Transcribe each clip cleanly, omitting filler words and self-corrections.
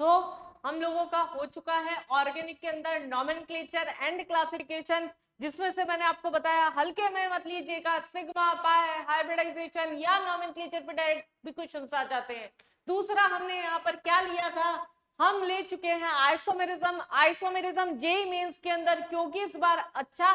सो हम लोगों का हो चुका है ऑर्गेनिक के अंदर नॉमेनक्लेचर एंड क्लासिफिकेशन, जिसमें से मैंने आपको बताया हल्के में मत लीजिएगा, सिग्मा पाई हाइब्रिडाइजेशन या नॉमेनक्लेचर पे डायरेक्ट भी क्वेश्चंस आ जाते हैं। दूसरा हमने यहाँ पर क्या लिया था, हम ले चुके हैं आइसोमेरिज्म। आइसोमेरिज्म जेई मेंस के अंदर क्योंकि इस बार अच्छा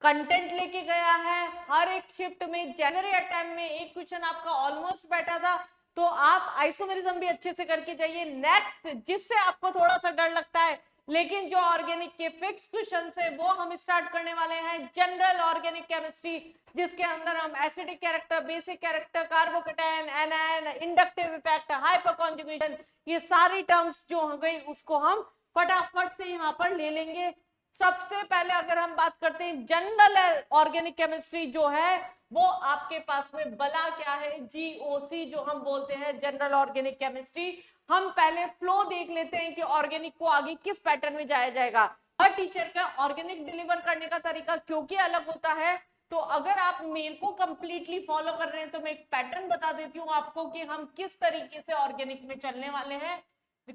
कंटेंट लेके गया है, हर एक शिफ्ट में जनवरी अटेम्प्ट में एक क्वेश्चन आपका ऑलमोस्ट बैठा था, तो आप आइसोमेरिज्म भी अच्छे से करके जाइए। नेक्स्ट जिससे आपको थोड़ा सा डर लगता है, लेकिन जो ऑर्गेनिक के फिक्स क्वेश्चन है वो हम स्टार्ट करने वाले हैं, जनरल ऑर्गेनिक केमिस्ट्री, जिसके अंदर हम acidic character, basic character, carbocation, anion, inductive effect, hyperconjugation, ये सारी टर्म्स जो हो गई उसको हम फटाफट से यहाँ पर ले लेंगे। सबसे पहले अगर हम बात करते हैं जनरल ऑर्गेनिक केमिस्ट्री जो है, वो आपके पास में बला क्या है, जीओसी जो हम बोलते हैं जनरल ऑर्गेनिक केमिस्ट्री। हम पहले फ्लो देख लेते हैं कि ऑर्गेनिक को आगे किस पैटर्न में जाया जाएगा। हर टीचर का ऑर्गेनिक डिलीवर करने का तरीका क्योंकि अलग होता है, तो अगर आप मेरे को कंप्लीटली फॉलो कर रहे हैं तो मैं एक पैटर्न बता देती हूँ आपको कि हम किस तरीके से ऑर्गेनिक में चलने वाले हैं।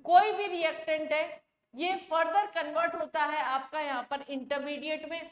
कोई भी रिएक्टेंट है ये फर्दर कन्वर्ट होता है आपका यहाँ पर इंटरमीडिएट में,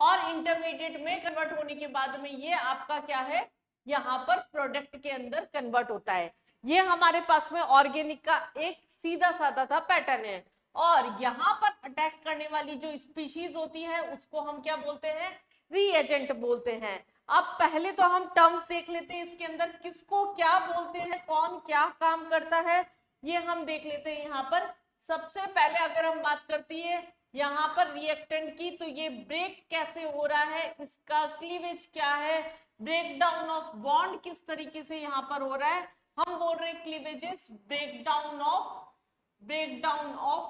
और इंटरमीडिएट में कन्वर्ट होने के बाद में ये आपका क्या है, यहाँ पर प्रोडक्ट के अंदर कन्वर्ट होता है। ये हमारे पास में ऑर्गेनिक का एक सीधा साधा था पैटर्न है, और यहाँ पर अटैक करने वाली जो स्पीशीज होती है उसको हम क्या बोलते हैं, रीएजेंट बोलते हैं। अब पहले तो हम टर्म्स देख लेते हैं इसके अंदर किसको क्या बोलते हैं, कौन क्या काम करता है, ये हम देख लेते हैं यहाँ पर। सबसे पहले अगर हम बात करती है यहाँ पर रिएक्टेंट की, तो ये ब्रेक कैसे हो रहा है, इसका क्लीवेज क्या है, ब्रेक डाउन ऑफ बॉन्ड किस तरीके से यहाँ पर हो रहा है, हम बोल रहे हैं cleavages break down of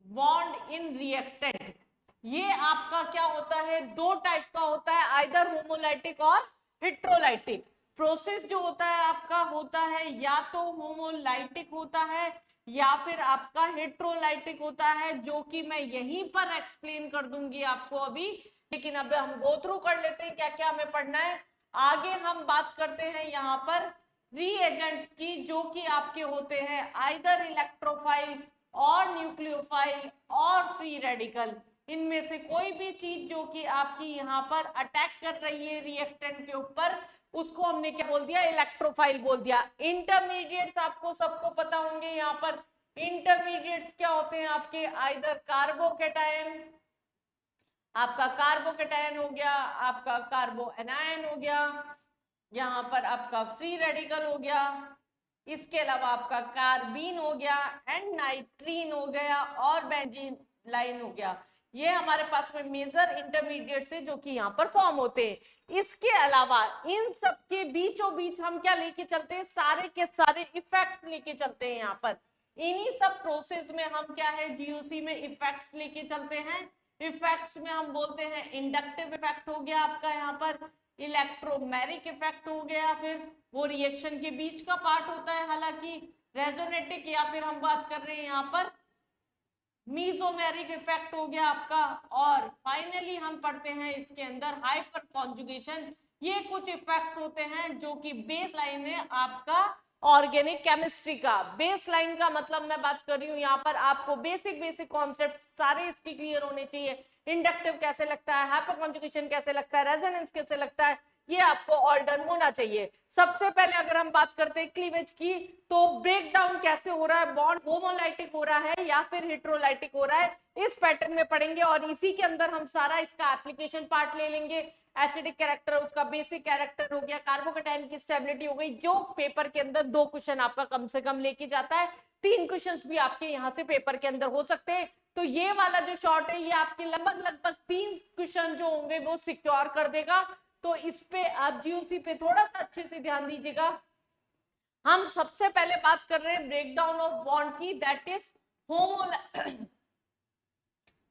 bond in reactant. ये आपका क्या होता है, दो टाइप का होता है, आइदर होमोलाइटिक और हेट्रोलाइटिक। प्रोसेस जो होता है आपका होता है या तो होमोलाइटिक होता है या फिर आपका हेट्रोलाइटिक होता है, जो कि मैं यहीं पर एक्सप्लेन कर दूंगी आपको अभी। लेकिन अब हम गो थ्रू कर लेते हैं क्या क्या हमें पढ़ना है। आगे हम बात करते हैं यहाँ पर रीएजेंट्स की, जो कि आपके होते हैं आइदर इलेक्ट्रोफाइल और न्यूक्लियोफाइल और फ्री रेडिकल। इनमें से कोई भी चीज जो कि आपकी यहाँ पर अटैक कर रही है रिएक्टेंट के ऊपर, उसको हमने क्या बोल दिया, इलेक्ट्रोफाइल बोल दिया। इंटरमीडिएट्स आपको सबको पता होंगे, यहाँ पर इंटरमीडिएट्स क्या होते हैं आपके, आइदर कार्बोकेटायन, आपका कार्बोकेटायन हो गया, आपका कार्बो एनायन हो गया, यहाँ पर आपका फ्री रेडिकल हो गया, इसके अलावा आपका कार्बीन हो गया, एंड नाइट्रीन हो गया, और बेंजीन लाइन हो गया। ये हमारे पास में मेजर इंटरमीडिएट से जो कि यहाँ पर फॉर्म होते हैं। इसके अलावा इन सब के बीचों बीच हम क्या लेके चलते हैं, सारे के सारे इफेक्ट्स लेके चलते हैं। यहाँ पर इन्हीं सब प्रोसेस में हम क्या है, जीओसी में इफेक्ट्स लेके चलते हैं। इफेक्ट्स में हम बोलते हैं इंडक्टिव इफेक्ट हो गया आपका, यहाँ पर इलेक्ट्रोमैरिक इफेक्ट हो गया, फिर वो रिएक्शन के बीच का पार्ट होता है, हालांकि रेजोनेटिक, या फिर हम बात कर रहे हैं यहाँ पर मीजोमेरिक इफेक्ट हो गया आपका, और फाइनली हम पढ़ते हैं इसके अंदर हाइपर कॉन्जुगेशन। ये कुछ इफेक्ट्स होते हैं जो कि बेस लाइन है आपका ऑर्गेनिक केमिस्ट्री का। बेस लाइन का मतलब मैं बात कर रही हूँ यहाँ पर आपको बेसिक कॉन्सेप्ट सारे इसके क्लियर होने चाहिए। इंडक्टिव कैसे लगता है, हाइपर कॉन्जुगेशन कैसे लगता है, रेजोनेंस कैसे लगता है, ये आपको ऑल डन होना चाहिए। सबसे पहले अगर हम बात करते हैं क्लीवेज की, तो ब्रेक डाउन कैसे हो रहा है, बॉन्ड होमोलाइटिक हो रहा है या फिर हेट्रोलाइटिक हो रहा है, इस पैटर्न में पढ़ेंगे, और इसी के अंदर हम सारा इसका एप्लीकेशन पार्ट ले लेंगे। एसिडिक कैरेक्टर, उसका बेसिक कैरेक्टर हो गया, कार्बोकेटाइन की स्टेबिलिटी हो गई, जो पेपर के अंदर 2 क्वेश्चन आपका कम से कम लेके जाता है, 3 क्वेश्चन भी आपके यहाँ से पेपर के अंदर हो सकते हैं। तो ये वाला जो शॉर्ट है ये आपके लगभग 3 क्वेश्चन जो होंगे वो सिक्योर कर देगा। तो इस पे आप जीओसी पे थोड़ा सा अच्छे से ध्यान दीजिएगा। हम सबसे पहले बात कर रहे हैं ब्रेकडाउन ऑफ बॉन्ड की, that is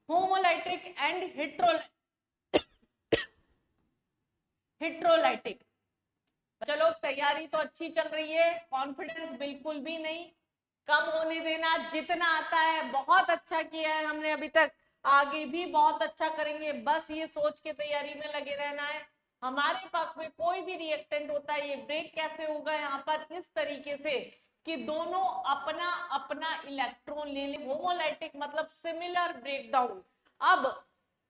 homolytic and heterolytic. चलो तैयारी तो अच्छी चल रही है, कॉन्फिडेंस बिल्कुल भी नहीं कम होने देना, जितना आता है बहुत अच्छा किया है हमने अभी तक, आगे भी बहुत अच्छा करेंगे, बस ये सोच के तैयारी में लगे रहना है। हमारे पास में कोई भी रिएक्टेंट होता है ये ब्रेक कैसे होगा यहाँ पर, इस तरीके से कि दोनों अपना अपना इलेक्ट्रॉन ले ले, होमोलाइटिक मतलब सिमिलर ब्रेकडाउन। अब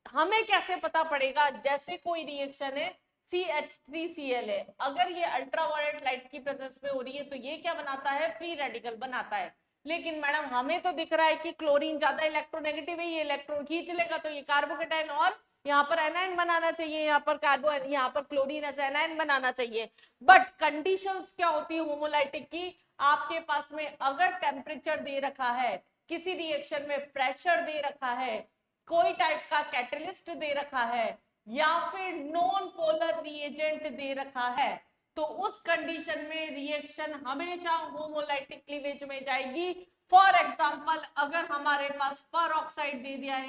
हमें कैसे पता पड़ेगा, जैसे कोई रिएक्शन है CH3Cl है, अगर ये अल्ट्रावायलेट लाइट की प्रेजेंस में हो रही है तो ये क्या बनाता है, फ्री रेडिकल बनाता है। लेकिन मैडम हमें तो दिख रहा है कि क्लोरीन ज्यादा इलेक्ट्रोनेगेटिव है, ये इलेक्ट्रॉन खींच लेगा, तो ये कार्बोकेटायन और यहाँ पर एनायन बनाना चाहिए, यहाँ पर कार्बो, यहाँ पर क्लोरीन ऐसा एनायन बनाना चाहिए। बट कंडीशंस क्या होती है होमोलाइटिक की, आपके पास में अगर टेम्परेचर दे रखा है, किसी रिएक्शन में प्रेशर दे रखा है, कोई टाइप का कैटलिस्ट दे रखा है, या फिर नॉन पोलर रिएजेंट दे रखा है, तो उस कंडीशन में रिएक्शन हमेशा होमोलाइटिक क्लीवेज में जाएगी। फॉर एग्जांपल अगर हमारे पास पर ऑक्साइड दे दिया है,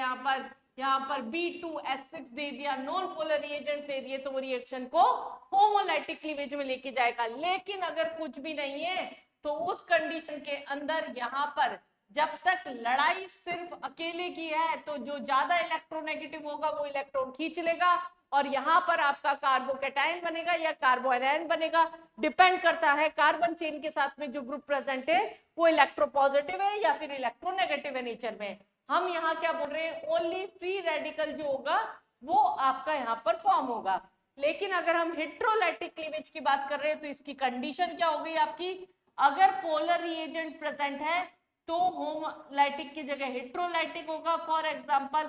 यहाँ पर B2S6 दे दिया, नॉन पोलर रिएजेंट दे दिए, तो वो रिएक्शन को होमोलाइटिक क्लीवेज में लेके जाएगा। लेकिन अगर कुछ भी नहीं है तो उस कंडीशन के अंदर यहाँ पर जब तक लड़ाई सिर्फ अकेले की है तो जो ज्यादा इलेक्ट्रोनेगेटिव होगा वो इलेक्ट्रॉन खींच लेगा, और यहाँ पर आपका कार्बोकेटायन बनेगा या कार्बोएनायन बनेगा, डिपेंड करता है कार्बन चेन के साथ में जो ग्रुप प्रेजेंट है वो इलेक्ट्रोपॉजिटिव है या फिर इलेक्ट्रोनेगेटिव है नेचर में। हम यहाँ क्या बोल रहे हैं, ओनली फ्री रेडिकल जो होगा वो आपका यहाँ पर फॉर्म होगा। लेकिन अगर हम हेट्रोलाइटिक क्लीवेज की बात कर रहे हैं तो इसकी कंडीशन क्या होगी आपकी, अगर पोलर रिएजेंट प्रेजेंट है तो होमोलाइटिक की जगह हेट्रोलाइटिक होगा। फॉर एग्जांपल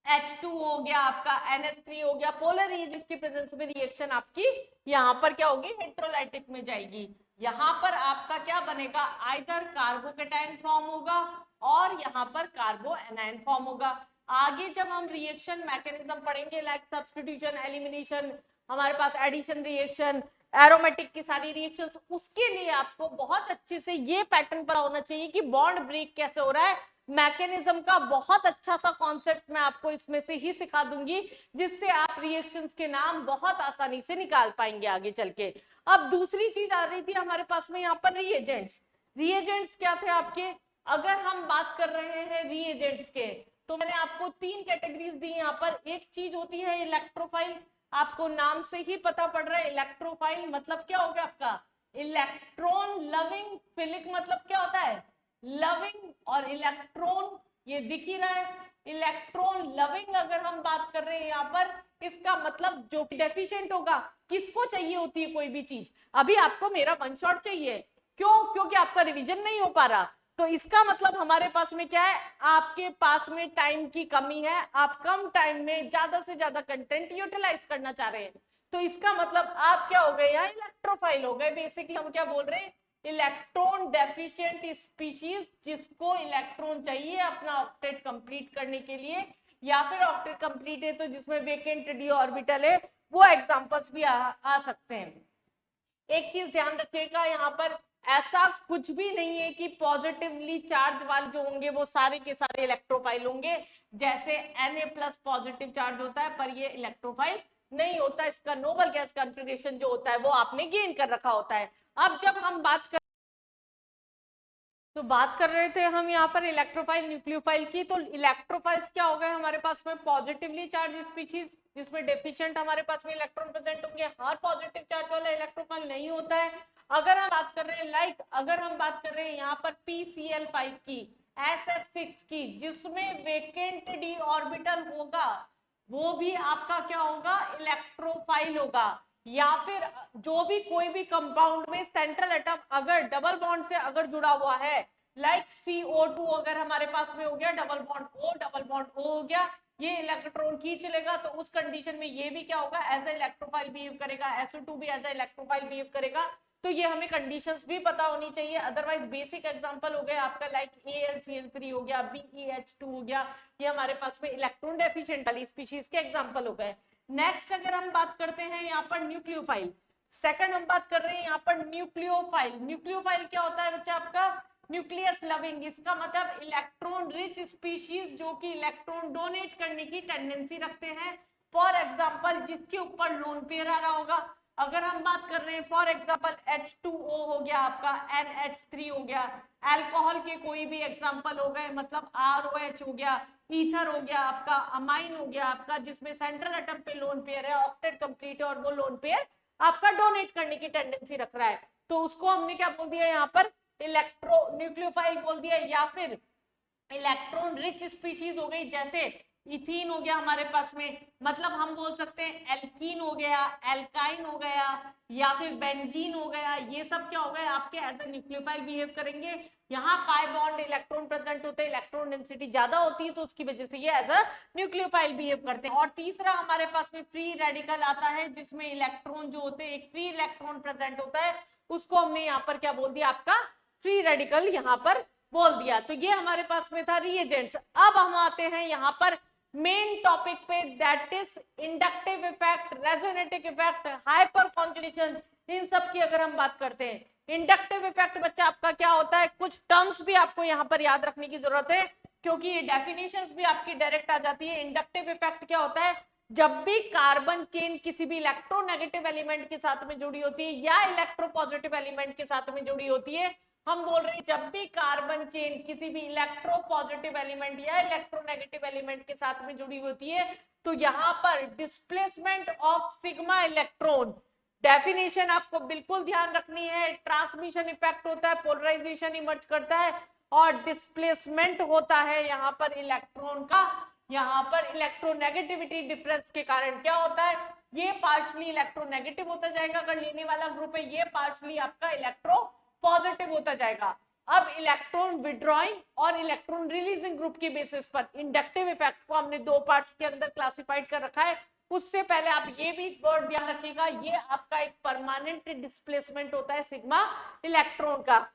H2 हो गया आपका, NH3 हो गया, पोलर रिएजेंट की प्रेजेंस में रिएक्शन आपकी यहाँ पर क्या होगी, हेट्रोलाइटिक में जाएगी। यहाँ पर आपका क्या बनेगा, आइदर कार्बोकेटायन फॉर्म होगा और यहाँ पर कार्बोएनायन फॉर्म होगा। आगे जब हम रिएक्शन मैकेनिज्म पढ़ेंगे लाइक सब्स्टिट्यूशन, एलिमिनेशन, हमारे पास एडिशन रिएक्शन, एरोमेटिक की सारी रिएक्शंस, उसके लिए आपको बहुत अच्छे से ये पैटर्न पता होना चाहिए कि बॉन्ड ब्रेक कैसे हो रहा है। मैकेनिज्म का बहुत अच्छा सा कॉन्सेप्ट मैं आपको इसमें से ही सिखा दूंगी, जिससे आप रिएक्शंस के नाम बहुत आसानी से निकाल पाएंगे आगे चल के। अब दूसरी चीज आ रही थी हमारे पास में यहाँ पर रिएजेंट्स। रिएजेंट्स क्या थे आपके, अगर हम बात कर रहे हैं रिएजेंट्स के, तो मैंने आपको 3 कैटेगरीज दी यहाँ पर। एक चीज होती है इलेक्ट्रोफाइल, आपको नाम से ही पता पड़ रहा है इलेक्ट्रोफाइल मतलब क्या हो गया आपका, इलेक्ट्रॉन लविंग। फिलिक मतलब क्या होता है, लविंग, और इलेक्ट्रॉन ये दिख ही रहा है, इलेक्ट्रॉन लविंग अगर हम बात कर रहे हैं यहाँ पर, इसका मतलब जो डेफिशिएंट होगा, किसको चाहिए होती है कोई भी चीज, अभी आपको मेरा वन शॉट चाहिए, क्यों, क्योंकि आपका रिवीजन नहीं हो पा रहा, तो इसका मतलब हमारे पास में क्या है, आपके पास में टाइम की कमी है, आप कम टाइम में ज्यादा से ज्यादा कंटेंट यूटिलाइज करना चाह रहे हैं। तो इसका मतलब आप क्या हो गए, यहाँ इलेक्ट्रोफाइल हो गए। बेसिकली हम क्या बोल रहे हैं, इलेक्ट्रॉन डेफिशिएंट स्पीशीज, जिसको इलेक्ट्रॉन चाहिए अपना ऑक्टेट कंप्लीट करने के लिए, या फिर ऑक्टेट कंप्लीट है तो जिसमें वेकेंट डी ऑर्बिटल है, वो एग्जांपल्स भी आ सकते हैं। एक चीज ध्यान रखिएगा, यहाँ पर ऐसा कुछ भी नहीं है कि पॉजिटिवली चार्ज वाले जो होंगे वो सारे के सारे इलेक्ट्रोफाइल होंगे, जैसे Na+ पॉजिटिव चार्ज होता है, पर ये इलेक्ट्रोफाइल नहीं होता। इसका नोबल गैस कॉन्फिगरेशन जो होता है वो आपने गेन कर रखा होता है। अब जब हम बात कर रहे थे हम यहाँ पर इलेक्ट्रोफाइल न्यूक्लियोफाइल की, तो इलेक्ट्रोफाइल्स क्या हो गए हमारे पास में, पॉजिटिवली चार्ज स्पीशीज जिसमें डेफिशिएंट हमारे पास में इलेक्ट्रॉन प्रेजेंट होंगे। हर पॉजिटिव चार्ज वाला इलेक्ट्रोफाइल नहीं होता है। अगर हम बात कर रहे हैं अगर हम बात कर रहे हैं यहाँ पर PCl5 की, SF6 की, जिसमें वेकेंट डी ऑर्बिटल होगा, वो भी आपका क्या होगा, इलेक्ट्रोफाइल होगा। या फिर जो भी कोई भी कंपाउंड में सेंट्रल एटम अगर डबल बॉन्ड से अगर जुड़ा हुआ है, लाइक CO2 अगर हमारे पास में हो गया डबल बॉन्ड O हो गया, ये इलेक्ट्रॉन खींच लेगा, तो उस कंडीशन में ये भी क्या होगा, एज ए इलेक्ट्रोफाइल बिहेव करेगा, SO2 भी एज ए इलेक्ट्रोफाइल बिहेव करेगा। तो ये हमें कंडीशंस भी पता होनी चाहिए, अदरवाइज बेसिक एग्जांपल हो गए आपका लाइक AlCl3 हो गया, BeH2 हो गया, ये हमारे पास में इलेक्ट्रॉन डेफिशिएंट वाली स्पीशीज के एग्जांपल हो गए। नेक्स्ट अगर हम बात करते हैं यहाँ पर न्यूक्लियोफाइल, सेकंड हम बात कर रहे हैं यहाँ पर न्यूक्लियोफाइल। न्यूक्लियोफाइल क्या होता है बच्चा आपका, न्यूक्लियस लविंग, इसका मतलब इलेक्ट्रॉन रिच स्पीशीज जो कि इलेक्ट्रॉन डोनेट करने की टेंडेंसी रखते हैं। फॉर एग्जांपल जिसके ऊपर लोन पेयर आ रहा होगा, अगर हम बात कर रहे हैं फॉर एग्जांपल H2O हो गया आपका, NH3 हो गया, अल्कोहल के कोई भी एग्जांपल हो गए, मतलब ROH हो गया, ईथर हो गया आपका, अमाइन हो गया आपका, जिसमें सेंट्रल एटम पे लोन पेयर है, ऑक्टेट कंप्लीट है और वो लोन पेयर आपका डोनेट करने की टेंडेंसी रख रहा है। तो उसको हमने क्या बोल दिया यहाँ पर, इलेक्ट्रो न्यूक्लियोफाइल बोल दिया, या फिर इलेक्ट्रॉन रिच स्पीशीज हो गई, जैसे इथीन हो गया हमारे पास में, मतलब हम बोल सकते हैं एल्कीन हो गया, एल्काइन हो गया, या फिर बेंजीन हो गया, ये सब क्या हो गए आपके एज ए न्यूक्लियोफाइल बिहेव करेंगे। यहाँ पाई बॉन्ड इलेक्ट्रॉन प्रेजेंट होते हैं, इलेक्ट्रॉन डेंसिटी ज्यादा होती है, तो उसकी वजह से ये एज अ न्यूक्लियोफाइल बिहेव करते हैं। और तीसरा हमारे पास में फ्री रेडिकल आता है, जिसमें इलेक्ट्रॉन जो होते हैं, एक फ्री इलेक्ट्रॉन प्रेजेंट होता है, उसको हमने यहाँ पर क्या बोल दिया, आपका फ्री रेडिकल यहाँ पर बोल दिया। तो ये हमारे पास में था रिएजेंट्स। अब हम आते हैं यहाँ पर मेन टॉपिक पे, that is inductive effect, resonative effect, hyperconjugation, इन सब की अगर हम बात करते हैं। इंडक्टिव इफेक्ट बच्चा आपका क्या होता है, कुछ टर्म्स भी आपको यहाँ पर याद रखने की जरूरत है, क्योंकि ये डेफिनेशंस भी आपकी डायरेक्ट आ जाती है। इंडक्टिव इफेक्ट क्या होता है, जब भी कार्बन चेन किसी भी इलेक्ट्रोनेगेटिव एलिमेंट के साथ में जुड़ी होती है या इलेक्ट्रोपॉजिटिव एलिमेंट के साथ में जुड़ी होती है, हम बोल रहे हैं जब भी कार्बन चेन किसी भी इलेक्ट्रोपॉजिटिव एलिमेंट या इलेक्ट्रोनेगेटिव एलिमेंट के साथ में जुड़ी होती है, तो यहाँ पर displacement of sigma electron, definition आपको बिल्कुल ध्यान रखनी है। ट्रांसमिशन इफेक्ट होता है, पोलराइजेशन इमर्ज करता है, और डिस्प्लेसमेंट होता है यहाँ पर इलेक्ट्रॉन का। यहाँ पर इलेक्ट्रोनेगेटिविटी डिफरेंस के कारण क्या होता है, ये पार्शली इलेक्ट्रोनेगेटिव होता जाएगा अगर लेने वाला ग्रुप है, ये पार्शली आपका इलेक्ट्रो पॉजिटिव होता जाएगा। अब इलेक्ट्रॉन विड्रॉइंग और इलेक्ट्रॉन रिलीजिंग ग्रुप के बेसिस पर इंडक्टिव इफेक्ट को हमने दो पार्ट्स के अंदर क्लासिफाइड कर रखा है। उससे पहले आप ये भी वर्ड ध्यान रखिएगा, ये आपका एक परमानेंट डिस्प्लेसमेंट होता है सिग्मा इलेक्ट्रॉन का।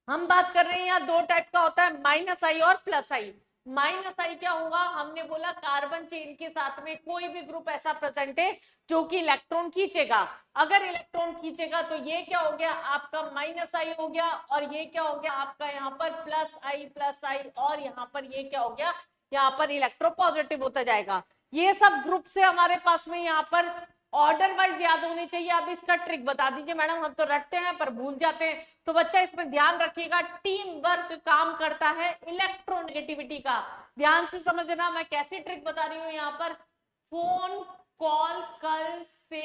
हम बात कर रहे हैं यहाँ दो टाइप का होता है, माइनस आई और प्लस आई। माइनस आई क्या होगा, हमने बोला कार्बन चेन के साथ में कोई भी ग्रुप ऐसा प्रेजेंट है जो कि इलेक्ट्रॉन खींचेगा। अगर इलेक्ट्रॉन खींचेगा तो ये क्या हो गया आपका माइनस आई हो गया, और ये क्या हो गया आपका यहाँ पर प्लस आई, और यहाँ पर ये क्या हो गया, यहाँ पर इलेक्ट्रोपॉजिटिव होता जाएगा। ये सब ग्रुप से हमारे पास में यहाँ पर ऑर्डर वाइज याद होने चाहिए। अब इसका ट्रिक बता दीजिए मैडम, हम तो रटते हैं पर भूल जाते हैं, तो बच्चा इसमें ध्यान रखिएगा, टीम वर्क काम करता है इलेक्ट्रोनेगेटिविटी का। ध्यान से समझना, मैं कैसी ट्रिक बता रही हूँ यहाँ पर, फोन कॉल कर से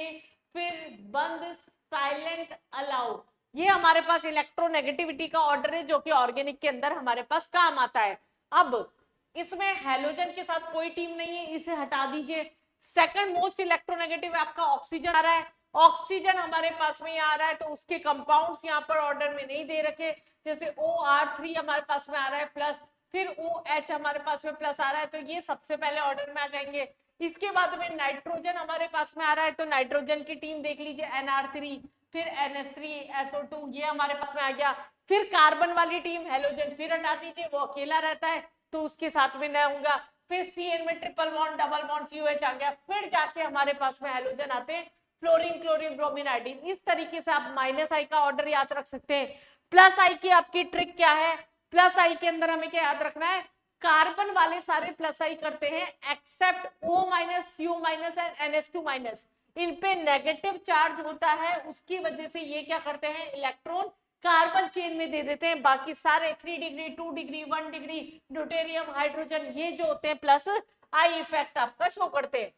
फिर बंद साइलेंट अलाउ, ये हमारे पास इलेक्ट्रोनेगेटिविटी का ऑर्डर है जो कि ऑर्गेनिक के अंदर हमारे पास काम आता है। अब इसमें हैलोजन के साथ कोई टीम नहीं है, इसे हटा दीजिए। सेकंड मोस्ट इलेक्ट्रोनेगेटिव आपका ऑक्सीजन आ रहा है, ऑक्सीजन हमारे पास में आ रहा है, तो उसके कंपाउंड्स यहाँ पर ऑर्डर में नहीं दे रखे, जैसे OR3 हमारे पास में आ रहा है प्लस, फिर OH हमारे पास में प्लस आ रहा है, तो ये सबसे पहले ऑर्डर में आ जाएंगे। इसके बाद में नाइट्रोजन हमारे पास में आ रहा है, तो नाइट्रोजन की टीम देख लीजिए NR3, फिर NH3SO2, ये हमारे पास में आ गया। फिर कार्बन वाली टीम हेलोजन फिर हटा दीजिए, वो अकेला रहता है तो उसके साथ में न होगा। फिर CN में triple bond double bond COH आ गया, फिर जाके हमारे पास में हेलोजन आते हैं, फ्लोरीन क्लोरीन ब्रोमीन आयोडीन। इस तरीके से आप माइनस आई का ऑर्डर याद रख सकते हैं। प्लस आई की आपकी ट्रिक क्या है, प्लस आई के अंदर हमें क्या याद रखना है, कार्बन वाले सारे प्लस आई करते हैं except O minus, U minus and NH2 minus, इन पे नेगेटिव चार्ज होता है, उसकी वजह से ये क्या करते हैं, इलेक्ट्रॉन कार्बन चेन में दे देते हैं। बाकी सारे 3 degree 2 degree 1 degree deuterium hydrogen ये जो होते हैं प्लस आई इफेक्ट आपका शो करते हैं।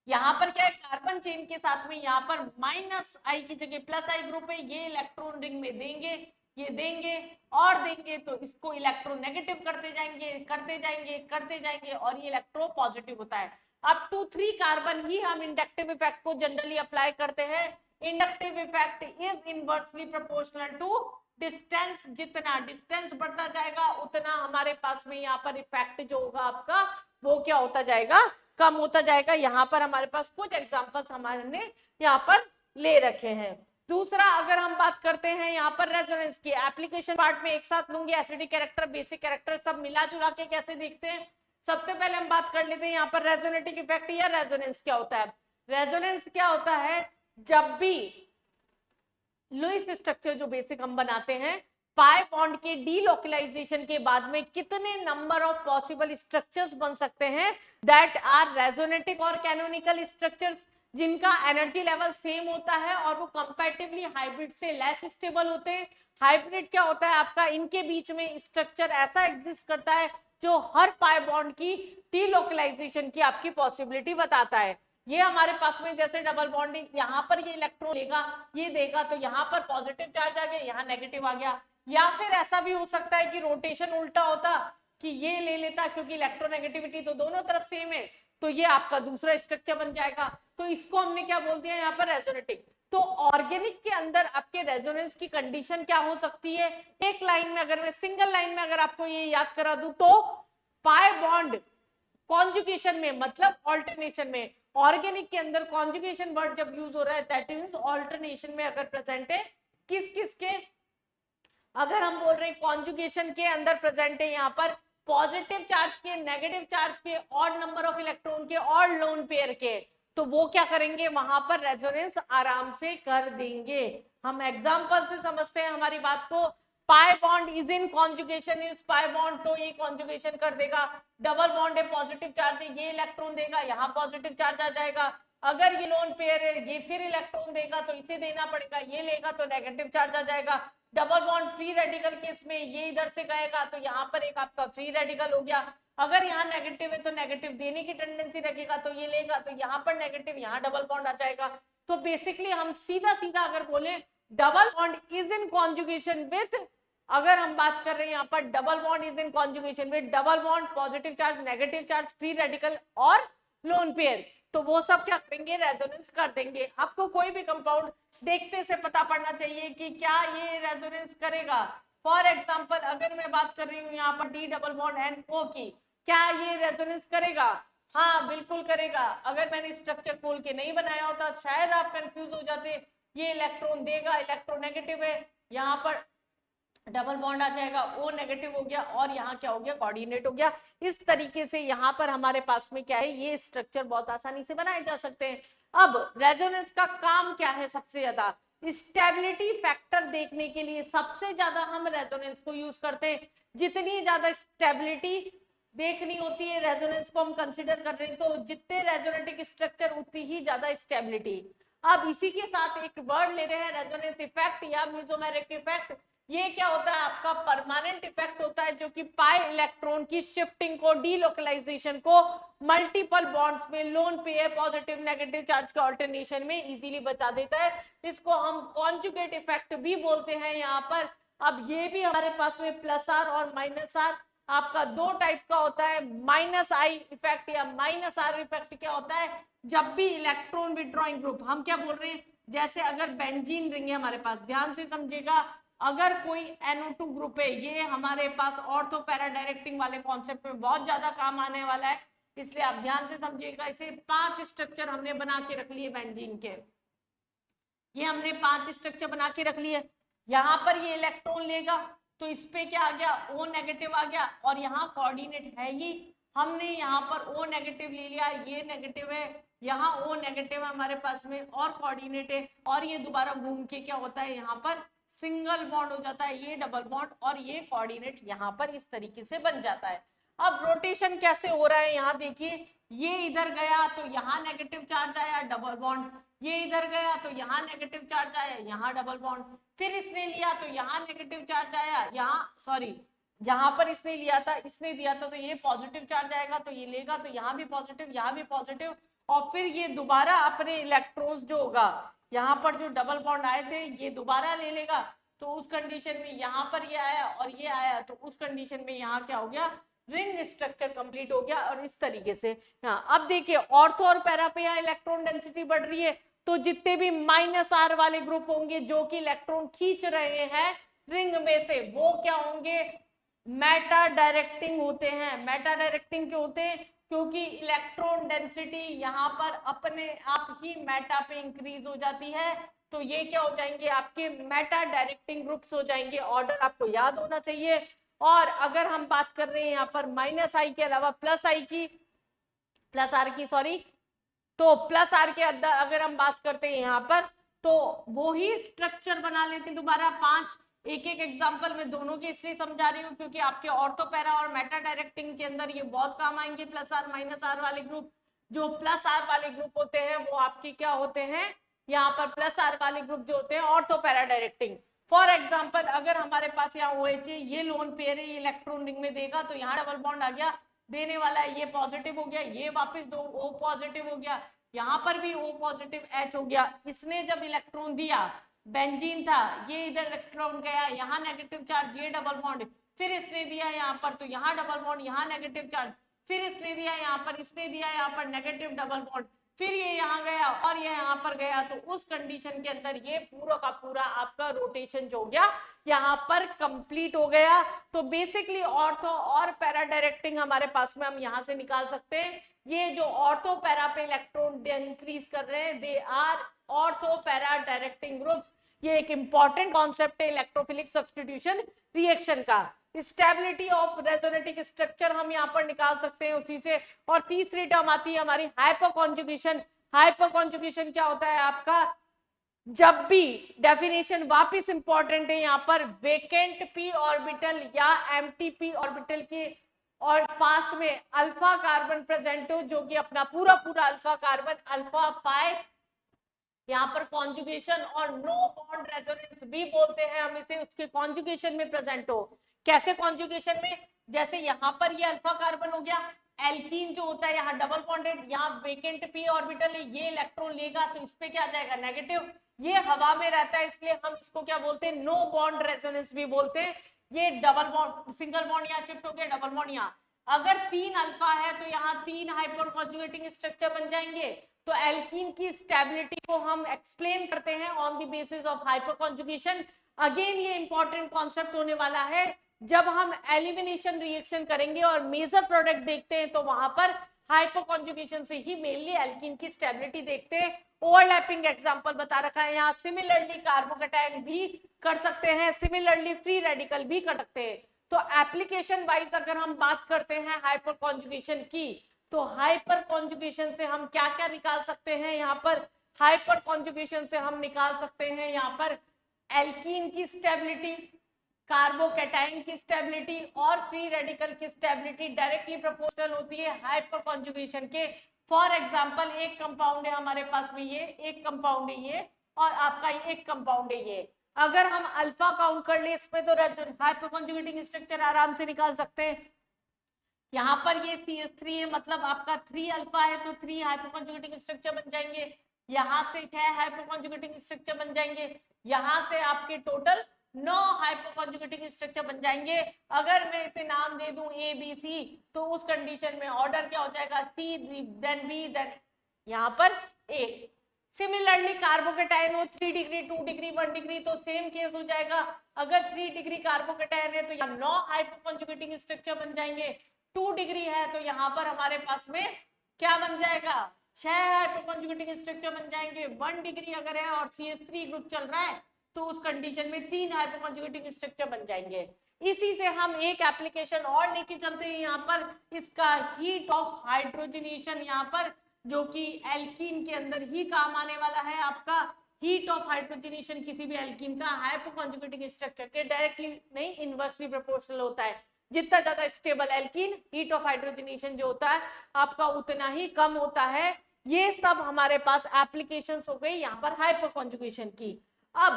यहाँ पर क्या है, कार्बन चेन के साथ में यहाँ पर माइनस आई की जगह प्लस आई ग्रुप है, ये इलेक्ट्रॉन रिंग में देंगे, ये देंगे और देंगे, तो इसको इलेक्ट्रोनेगेटिव करते जाएंगे करते जाएंगे करते जाएंगे, और ये इलेक्ट्रो पॉजिटिव होता है। अब 2-3 कार्बन ही हम इंडक्टिव इफेक्ट को जनरली अप्लाई करते हैं। Inductive effect is inversely proportional to distance, जितना डिस्टेंस बढ़ता जाएगा उतना हमारे पास में यहाँ पर इफेक्ट जो होगा आपका वो क्या होता जाएगा, कम होता जाएगा। यहाँ पर हमारे पास कुछ एग्जांपल्स हमारे यहाँ पर ले रखे हैं। दूसरा अगर हम बात करते हैं यहाँ पर रेजोनेंस की, एप्लीकेशन पार्ट में एक साथ लूंगी, एसिडिक कैरेक्टर बेसिक कैरेक्टर सब मिला जुला के कैसे देखते हैं। सबसे पहले हम बात कर लेते हैं यहाँ पर रेजोनेटिक इफेक्ट या रेजोनेंस क्या होता है। रेजोनेंस क्या होता है, जब भी लुईस स्ट्रक्चर जो बेसिक हम बनाते हैं, पाई बॉन्ड के डीलोकलाइजेशन के बाद में कितने नंबर ऑफ पॉसिबल स्ट्रक्चर्स बन सकते हैं, दैट आर रेजोनेटिक और कैनोनिकल स्ट्रक्चर्स, जिनका एनर्जी लेवल सेम होता है और वो कंपैरेटिवली हाइब्रिड से लेस स्टेबल होते हैं। हाइब्रिड क्या होता है आपका, इनके बीच में स्ट्रक्चर ऐसा एग्जिस्ट करता है जो हर पाई बॉन्ड की डीलोकलाइजेशन की आपकी पॉसिबिलिटी बताता है। ये हमारे पास में जैसे डबल बॉन्डिंग, यहाँ पर ये इलेक्ट्रॉन लेगा, ये देगा, तो यहाँ पर पॉजिटिव चार्ज आ गया, यहाँ नेगेटिव आ गया। या फिर ऐसा भी हो सकता है कि रोटेशन उल्टा होता, कि ये ले लेता, क्योंकि इलेक्ट्रोनेगेटिविटी तो दोनों तरफ सेम है, तो ये आपका दूसरा स्ट्रक्चर बन जाएगा। तो इसको हमने क्या बोल दिया यहाँ पर, रेजोनेटिक। तो ऑर्गेनिक के अंदर आपके रेजोनेंस की कंडीशन क्या हो सकती है, एक लाइन में अगर मैं सिंगल लाइन में अगर आपको ये याद करा दूं, तो पाई बॉन्ड कॉन्जुगेशन में, मतलब ऑल्टरनेशन में, ऑर्गेनिक के अंदर कॉन्जुगेशन वर्ड जब यूज हो रहा है, दैट मींस ऑल्टरनेशन में अगर प्रेजेंट है, किस किस के, अगर हम बोल रहे हैं कॉन्जुगेशन के अंदर प्रेजेंट है यहाँ पर पॉजिटिव चार्ज के, नेगेटिव चार्ज के, ऑड नंबर ऑफ इलेक्ट्रॉन के और लोन पेयर के, तो वो क्या करेंगे, वहां पर रेजोनेंस आराम से कर देंगे। हम एग्जांपल से समझते हैं हमारी बात को। Pi bond is in conjugation, is pi bond, तो ये कॉन्जुगेशन कर देगा। डबल बॉन्ड है, पॉजिटिव चार्ज है, ये इलेक्ट्रॉन देगा, यहाँ पॉजिटिव चार्ज आ जाएगा। अगर ये लोन पेयर है, ये फिर इलेक्ट्रॉन देगा, तो इसे देना पड़ेगा, ये लेगा तो नेगेटिव चार्ज आ जाएगा। Double bond free radical case में ये इधर से गएगा, तो यहाँ पर एक आपका फ्री रेडिकल हो गया। अगर यहाँ नेगेटिव है तो नेगेटिव देने की टेंडेंसी रखेगा, तो ये लेगा, तो यहाँ पर नेगेटिव, यहाँ डबल बॉन्ड आ जाएगा। तो बेसिकली हम सीधा सीधा अगर बोले, double bond is in conjugation with, अगर हम बात कर रहे हैं यहाँ पर double bond is in conjugation with double bond, positive charge, negative charge, free radical और लोन पेयर, तो वो सब क्या करेंगे, रेजोनेंस कर देंगे। आपको कोई भी कंपाउंड देखते से पता पड़ना चाहिए कि क्या ये रेजोनेंस करेगा। फॉर एग्जांपल अगर मैं बात कर रही हूँ यहाँ पर D double bond N O की, क्या ये रेजोनेंस करेगा, हाँ बिल्कुल करेगा। अगर मैंने स्ट्रक्चर खोल के नहीं बनाया होता शायद आप कंफ्यूज हो जाते, ये इलेक्ट्रॉन देगा, इलेक्ट्रोनेगेटिव है, यहाँ पर डबल बॉन्ड आ जाएगा, ओ नेगेटिव हो गया, और यहाँ क्या हो गया, कोऑर्डिनेट हो गया। इस तरीके से यहाँ पर हमारे पास में क्या है, ये स्ट्रक्चर बहुत आसानी से बनाए जा सकते हैं। अब रेजोनेंस का काम क्या है, सबसे ज्यादा स्टेबिलिटी फैक्टर देखने के लिए सबसे ज्यादा हम रेजोनेंस को यूज करते हैं। जितनी ज्यादा स्टेबिलिटी देखनी होती है, रेजोनेंस को हम कंसीडर कर रहे हैं, तो जितने रेजोनेटिक स्ट्रक्चर उतनी ही ज्यादा स्टेबिलिटी। अब इसी के साथ एक वर्ड लेते हैं, रेजोनेंस इफेक्ट या मेसोमेरिक इफेक्ट। ये क्या होता है, आपका परमानेंट इफेक्ट होता है, जो कि पाई इलेक्ट्रॉन की शिफ्टिंग को, डीलोकलाइजेशन को मल्टीपल बॉन्ड्स में, lone pair, positive negative charge के ऑल्टरनेशन में इजीली बता देता है। इसको हम कॉन्जुगेट इफेक्ट भी बोलते हैं यहाँ पर। अब ये भी हमारे पास में प्लस आर और माइनस आर आपका दो टाइप का होता है। माइनस आई इफेक्ट या माइनस आर इफेक्ट क्या होता है, जब भी इलेक्ट्रॉन विड्रॉइंग ग्रुप, हम क्या बोल रहे हैं, जैसे अगर बेंजीन रिंग है हमारे पास, ध्यान से समझिएगा, अगर कोई NO2 ग्रुप है, ये हमारे पास ऑर्थो पैरा डायरेक्टिंग वाले कॉन्सेप्ट में बहुत ज्यादा काम आने वाला है, इसलिए आप ध्यान से समझिएगा। इसे 5 स्ट्रक्चर हमने बना के रख लिए बेंजीन के, ये हमने 5 स्ट्रक्चर बना के रख लिए। यहाँ पर ये इलेक्ट्रॉन लेगा, तो इस पे क्या आ गया, O नेगेटिव आ गया, और यहाँ कोऑर्डिनेट है ही, हमने यहाँ पर O नेगेटिव ले लिया, ये नेगेटिव है, यहाँ O नेगेटिव है हमारे पास में, और कोऑर्डिनेट है, और ये दोबारा घूम के क्या होता है, यहाँ पर सिंगल बॉन्ड हो जाता है, ये डबल बॉन्ड, और ये कोऑर्डिनेट यहाँ पर इस तरीके से बन जाता है। अब रोटेशन कैसे हो रहा है, यहाँ देखिए, ये इधर गया तो यहाँ नेगेटिव चार्ज आया, डबल बॉन्ड, ये इधर गया तो यहाँ नेगेटिव चार्ज आया, यहाँ डबल बॉन्ड, फिर इसने लिया तो यहाँ नेगेटिव चार्ज आया, यहाँ सॉरी यहाँ पर इसने लिया था, इसने दिया था, तो ये पॉजिटिव चार्ज आएगा, तो ये लेगा, तो यहाँ भी पॉजिटिव, यहाँ भी पॉजिटिव, और फिर ये दोबारा अपने इलेक्ट्रॉन्स जो होगा, यहाँ पर जो डबल बॉन्ड आए थे, ये दोबारा ले लेगा, तो उस कंडीशन में यहाँ पर ये आया और ये आया, तो उस कंडीशन में यहाँ क्या हो गया, रिंग स्ट्रक्चर कंप्लीट हो गया। और इस तरीके से अब देखिए, ऑर्थो और पैरा पे यहाँ इलेक्ट्रॉन डेंसिटी बढ़ रही है, तो जितने भी माइनस आर वाले ग्रुप होंगे जो कि इलेक्ट्रॉन खींच रहे हैं रिंग में से, वो क्या होंगे, मेटा डायरेक्टिंग होते हैं। मेटा डायरेक्टिंग क्यों होते हैं, क्योंकि इलेक्ट्रॉन डेंसिटी यहाँ पर अपने आप ही मेटा पे इंक्रीज हो जाती है, तो ये क्या हो जाएंगे, आपके मेटा डायरेक्टिंग ग्रुप्स हो जाएंगे। ऑर्डर आपको याद होना चाहिए। और अगर हम बात कर रहे हैं यहाँ पर माइनस आई के अलावा प्लस आई की, प्लस आर की सॉरी, तो प्लस आर के अंदर अगर हम बात करते हैं यहाँ पर, तो वो ही स्ट्रक्चर बना लेते हैं दोबारा 5। एक एक एग्जांपल में दोनों के इसलिए समझा रही हूँ क्योंकि आपके ऑर्थो पैरा और मेटा डायरेक्टिंग के अंदर ये बहुत काम आएंगे। प्लस आर माइनस आर वाले ग्रुप, जो प्लस आर वाले ग्रुप होते हैं वो आपके क्या होते हैं, यहाँ पर प्लस आर वाले ग्रुप जो होते हैं ortho para directing. For example अगर हमारे पास यहाँ OH है, ये लोन पेयर है, ये इलेक्ट्रॉन रिंग में देगा, तो यहाँ डबल बॉन्ड आ गया, देने वाला है, ये पॉजिटिव हो गया, ये वापस दो O पॉजिटिव हो गया, यहाँ पर भी O पॉजिटिव H हो गया। इसने जब इलेक्ट्रॉन दिया, बेंजीन था, ये इधर इलेक्ट्रॉन गया, यहाँ नेगेटिव चार्ज, ये डबल बॉन्ड, फिर इसने दिया यहाँ पर, तो यहाँ डबल बॉन्ड, यहाँ नेगेटिव चार्ज, फिर इसने दिया यहाँ पर, इसने दिया यहाँ पर नेगेटिव डबल बॉन्ड, फिर ये यहाँ गया और ये यहाँ पर गया। तो उस कंडीशन के अंदर ये पूरा का पूरा आपका रोटेशन जो हो गया यहाँ पर कंप्लीट हो गया। तो बेसिकली ऑर्थो और पैरा डायरेक्टिंग हमारे पास में हम यहाँ से निकाल सकते हैं। ये जो ऑर्थो पैरा पे इलेक्ट्रॉन इंक्रीज कर रहे हैं, they are ortho para directing groups. ये एक इंपॉर्टेंट कॉन्सेप्ट है इलेक्ट्रोफिलिक सब्स्टिट्यूशन रिएक्शन का। स्टेबिलिटी ऑफ रेजोनेटिक स्ट्रक्चर हम यहाँ पर निकाल सकते हैं उसी से। और तीसरी टर्म आती है हमारी हाइपर कॉन्जुगेशन। हाइपर कॉन्जुगेशन क्या होता है आपका, जब भी डेफिनेशन वापस इंपॉर्टेंट है यहाँ पर, वेकेंट पी ऑर्बिटल या एम्प्टी पी ऑर्बिटल के और पास में अल्फा कार्बन प्रेजेंट हो, जो कि अपना पूरा पूरा अल्फा कार्बन अल्फा पाई, यहाँ पर कॉन्जुगेशन और नो बॉन्ड रेजोनेंस भी बोलते हैं हम इसे, उसके कॉन्जुगेशन में प्रेजेंट हो। कैसे कॉन्जुगेशन में, जैसे यहाँ पर ये अल्फा कार्बन हो गया, एल्कीन जो होता है यहाँ डबल बॉन्डेड, यहाँ वेकेंट पी ऑर्बिटल है, ये इलेक्ट्रॉन लेगा तो इस पे क्या जाएगा नेगेटिव, ये हवा में रहता है इसलिए हम इसको क्या बोलते हैं, नो बॉन्ड रेजोनेंस भी बोलते हैं। ये डबल बॉन्ड, सिंगल बॉन्ड यहाँ शिफ्ट हो गया, डबल बॉन्ड यहाँ। अगर 3 अल्फा है तो यहाँ 3 हाइपर कॉन्जुगेटिंग स्ट्रक्चर बन जाएंगे। तो एल्कीन की स्टेबिलिटी को हम एक्सप्लेन करते हैं on the basis of hyper conjugation. Again ये इंपॉर्टेंट कॉन्सेप्ट होने वाला है जब हम एलिमिनेशन रिएक्शन करेंगे और मेजर प्रोडक्ट देखते हैं, तो वहां पर हाइपर कॉन्जुगेशन से ही मेनली एल्कीन की स्टेबिलिटी देखते हैं। ओवरलैपिंग एग्जांपल बता रखा है यहाँ। सिमिलरली कार्बोकैटायन भी कर सकते हैं, सिमिलरली फ्री रेडिकल भी कर सकते हैं। तो एप्लीकेशन वाइज अगर हम बात करते हैं हाइपर कॉन्जुगेशन की, तो हाइपर कॉन्जुगेशन से हम क्या क्या निकाल सकते हैं, यहाँ पर हाइपर कॉन्जुगेशन से हम निकाल सकते हैं यहाँ पर एल्कीन की स्टेबिलिटी, कार्बोकैटायन की स्टेबिलिटी और फ्री रेडिकल की स्टेबिलिटी डायरेक्टली प्रोपोर्शनल होती है हाइपर कॉन्जुगेशन के। फॉर एग्जांपल एक कंपाउंड है हमारे पास में, ये एक कंपाउंड है ये, और आपका ये एक कंपाउंड है ये। अगर हम अल्फा काउंट कर ले इसमें तो हाइपर कॉन्जुगेटिंग स्ट्रक्चर आराम से निकाल सकते हैं। यहाँ पर ये CH3 है, मतलब आपका 3 अल्फा है तो 3 हाइपर कॉन्जुगेटिंग स्ट्रक्चर बन जाएंगे। यहाँ से 6 हाइपर कॉन्जुगेटिंग स्ट्रक्चर बन जाएंगे। यहाँ से आपके टोटल 9 हाइपर कॉन्जुगेटिंग स्ट्रक्चर बन जाएंगे। अगर मैं इसे नाम दे दूं ABC, तो उस कंडीशन में ऑर्डर क्या हो जाएगा, C देन B देन यहाँ पर A। सिमिलरली कार्बोकैटायन हो 3 डिग्री 2 डिग्री 1 डिग्री, तो सेम केस हो जाएगा। अगर 3 डिग्री कार्बोकैटायन है तो यहाँ 9 हाइपर कॉन्जुगेटिंग स्ट्रक्चर बन जाएंगे। 2 डिग्री है तो यहाँ पर हमारे पास में क्या बन जाएगा, 6 हाइपर कॉन्जुगेटिंग स्ट्रक्चर बन जाएंगे। 1 डिग्री अगर है और CH3 ग्रुप चल रहा है तो उस कंडीशन में 3 हाइपर कॉन्जुगेटिंग स्ट्रक्चर बन जाएंगे। इसी से हम एक एप्लीकेशन और लेके चलते हैं यहाँ पर, इसका हीट ऑफ हाइड्रोजनेशन, यहाँ पर जो कि एल्कीन के अंदर ही काम आने वाला है। आपका हीट ऑफ हाइड्रोजनेशन किसी भी एल्कीन का हाइपर कॉन्जुगेटिंग स्ट्रक्चर के डायरेक्टली नहीं, इनवर्सली प्रोपोर्शनल होता है। जितना ज्यादा stable alkene, heat of hydrogenation जो होता है आपका उतना ही कम होता है। ये सब हमारे पास एप्लीकेशंस हो गई यहाँ पर हाइपर कॉन्जुगेशन की। अब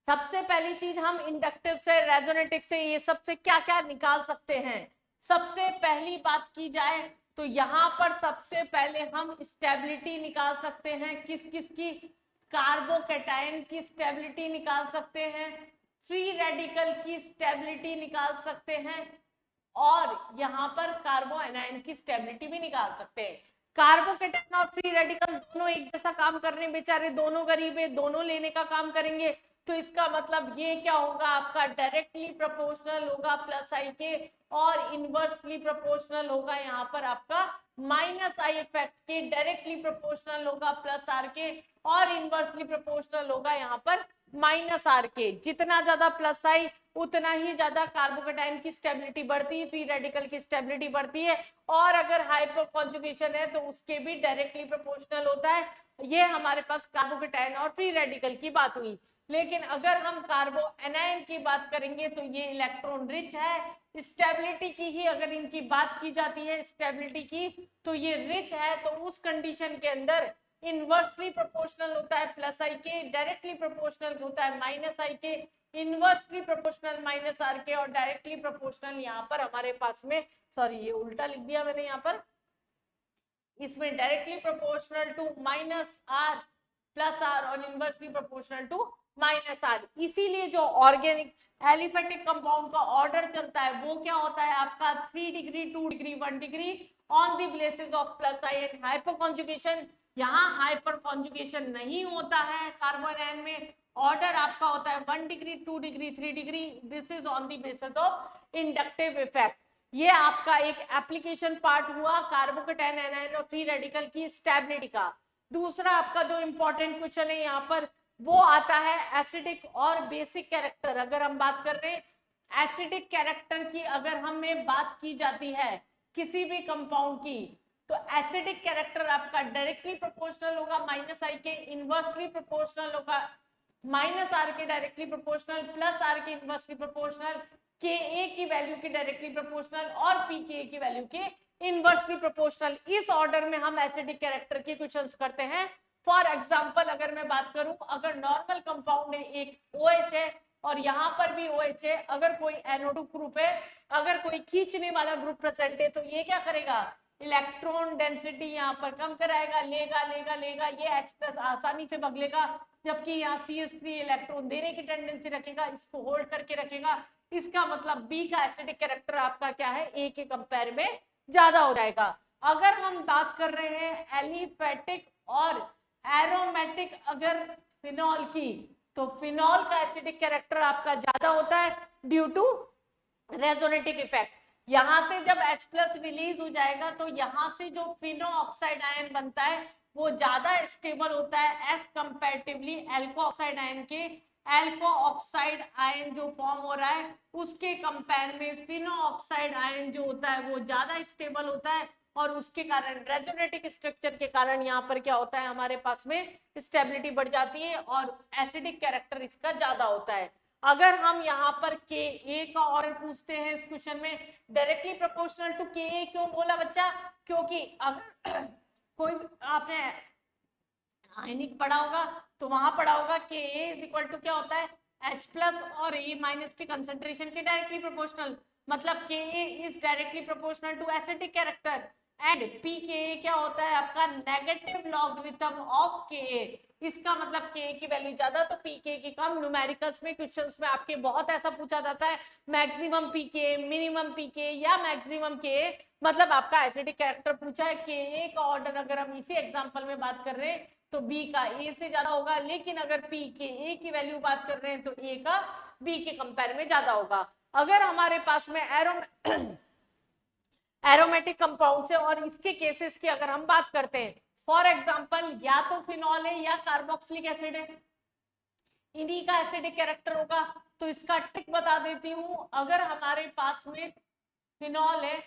सबसे पहली चीज हम इंडक्टिव से, रेजोनेटिक से, ये सबसे क्या क्या निकाल सकते हैं। सबसे पहली बात की जाए तो यहाँ पर सबसे पहले हम स्टेबिलिटी निकाल सकते हैं। किस किस की, कार्बोकैटायन की स्टेबिलिटी निकाल सकते हैं, फ्री रेडिकल की स्टेबिलिटी निकाल सकते हैं, और यहाँ पर कार्बो एनायन की स्टेबिलिटी भी निकाल सकते हैं। कार्बोकैटायन और फ्री रेडिकल दोनों एक जैसा काम करने, बेचारे दोनों गरीब है, दोनों लेने का काम करेंगे। तो इसका मतलब ये क्या होगा, आपका डायरेक्टली प्रोपोर्शनल होगा प्लस आई के, और इनवर्सली प्रोपोर्शनल होगा यहाँ पर आपका माइनस आई इफेक्ट के। डायरेक्टली प्रोपोर्शनल होगा प्लस आर के, और इनवर्सली प्रोपोर्शनल होगा यहाँ पर माइनस आर के। जितना ज्यादा प्लस आई उतना ही ज्यादा कार्बोकैटायन की स्टेबिलिटी बढ़ती है, फ्री रेडिकल की स्टेबिलिटी बढ़ती है, और अगर हाइपर कॉन्जुगेशन है तो उसके भी डायरेक्टली प्रोपोर्शनल होता है। ये हमारे पास कार्बोकैटायन और फ्री रेडिकल की बात हुई। लेकिन अगर हम कार्बो एनायन की बात करेंगे तो ये इलेक्ट्रॉन रिच है। स्टेबिलिटी की ही अगर इनकी बात की जाती है, स्टेबिलिटी की, तो ये रिच है। तो उस कंडीशन के अंदर इनवर्सली प्रोपोर्शनल होता है प्लस आई के, डायरेक्टली प्रोपोर्शनल होता है माइनस आई के, इनवर्सली प्रोपोर्शनल माइनस आर के, और डायरेक्टली प्रोपोर्शनल यहाँ पर हमारे पास में, सॉरी ये उल्टा लिख दिया मैंने यहाँ पर, इसमें directly proportional to minus R plus R और inversely proportional to minus R. इसीलिए जो ऑर्गेनिक एलिफेटिक कंपाउंड का ऑर्डर चलता है वो क्या होता है आपका 3 degree 2 degree 1 degree on the basis of plus I and hyperconjugation. यहाँ हाइपर कॉन्जुगेशन नहीं होता है कार्बन आयन में, ऑर्डर आपका होता है 1 degree 2 degree 3 degree. This is on the basis of inductive effect. ये आपका एक एप्लीकेशन पार्ट हुआ कार्बोकेटायन एनायन और फ्री रेडिकल की स्टेबिलिटी का। दूसरा आपका जो इंपॉर्टेंट क्वेश्चन है यहाँ पर वो आता है एसिडिक और बेसिक कैरेक्टर। अगर हम बात कर रहे हैं एसिडिक कैरेक्टर की, अगर हमें बात की जाती है किसी भी कंपाउंड की, तो एसिडिक कैरेक्टर आपका डायरेक्टली प्रोपोर्शनल होगा माइनस आई के, इनवर्सली प्रोपोर्शनल होगा माइनस आर के डायरेक्टली प्रोपोर्शनल, प्लस आर के इनवर्सली प्रोपोर्शनल, के ए की वैल्यू के डायरेक्टली प्रोपोर्शनल और पी के ए की वैल्यू के इनवर्सली प्रोपोर्शनल। इस ऑर्डर में हम एसिडिक कैरेक्टर के क्वेश्चंस करते हैं। फॉर एग्जांपल अगर मैं बात करूं, अगर नॉर्मल कंपाउंड है एक OH है और यहाँ पर भी OH है, अगर कोई NO2 ग्रुप है, अगर कोई खींचने वाला ग्रुप प्रेजेंट है, तो ये क्या करेगा इलेक्ट्रॉन डेंसिटी यहाँ पर कम कराएगा, लेगा लेगा लेगा, ये H+ आसानी से भग लेगा, जबकि यहाँ CH3 इलेक्ट्रॉन देने की टेंडेंसी रखेगा, इसको होल्ड करके रखेगा। इसका मतलब B का एसिडिक कैरेक्टर आपका क्या है A के कंपेयर में ज्यादा हो जाएगा। अगर हम बात कर रहे हैं एलिफेटिक और एरोमेटिक अगर फिनॉल की, तो फिनॉल का एसिडिक कैरेक्टर आपका ज्यादा होता है ड्यू टू रेजोनेटिक इफेक्ट। यहां से जब H+ रिलीज हो जाएगा तो यहां से जो फिनो ऑक्साइड आयन बनता है वो ज्यादा स्टेबल होता है एज कंपैरेटिवली एल्को ऑक्साइड आयन के। एल्को ऑक्साइड आयन जो फॉर्म हो रहा है उसके कंपेयर में फिनो ऑक्साइड आयन जो होता है वो ज्यादा स्टेबल होता है, और उसके कारण रेजोनेटिक स्ट्रक्चर के कारण यहाँ पर क्या होता है हमारे पास में स्टेबिलिटी बढ़ जाती है और एसिडिक कैरेक्टर इसका ज्यादा होता है। अगर हम यहाँ पर Ka का ऑर्डर पूछते हैं इस क्वेश्चन में, डायरेक्टली प्रोपोर्शनल टू Ka क्यों बोला बच्चा, क्योंकि अगर कोई आपने आयनिक पढ़ा होगा तो वहां पढ़ा होगा Ka इज इक्वल टू क्या होता है H+ और A- के कंसेंट्रेशन के डायरेक्टली प्रोपोर्शनल, मतलब Ka is directly proportional to acidic character and pKa क्या होता है आपका नेगेटिव लॉगरिथम ऑफ Ka। इसका मतलब Ka की वैल्यू ज्यादा तो pK की कम। न्यूमेरिकल्स में क्वेश्चंस में आपके बहुत ऐसा पूछा जाता है मैक्सिमम pK, मिनिमम pK या मैक्सिमम Ka, मतलब आपका एसिडिक कैरेक्टर पूछा है। Ka का ऑर्डर अगर हम इसी एग्जांपल में बात कर रहे हैं तो B का A से ज्यादा होगा, लेकिन अगर pKa की वैल्यू बात कर रहे हैं तो A का B के कंपेयर में ज्यादा होगा। अगर हमारे पास में एरोमेटिक कंपाउंड है और इसके केसेस की अगर हम बात करते हैं, फॉर एग्जांपल या तो फिनॉल है या कार्बोक्सिलिक एसिड है, इन्हीं का एसिडिक कैरेक्टर होगा। तो इसका ट्रिक बता देती हूं, अगर हमारे पास में फिनॉल है,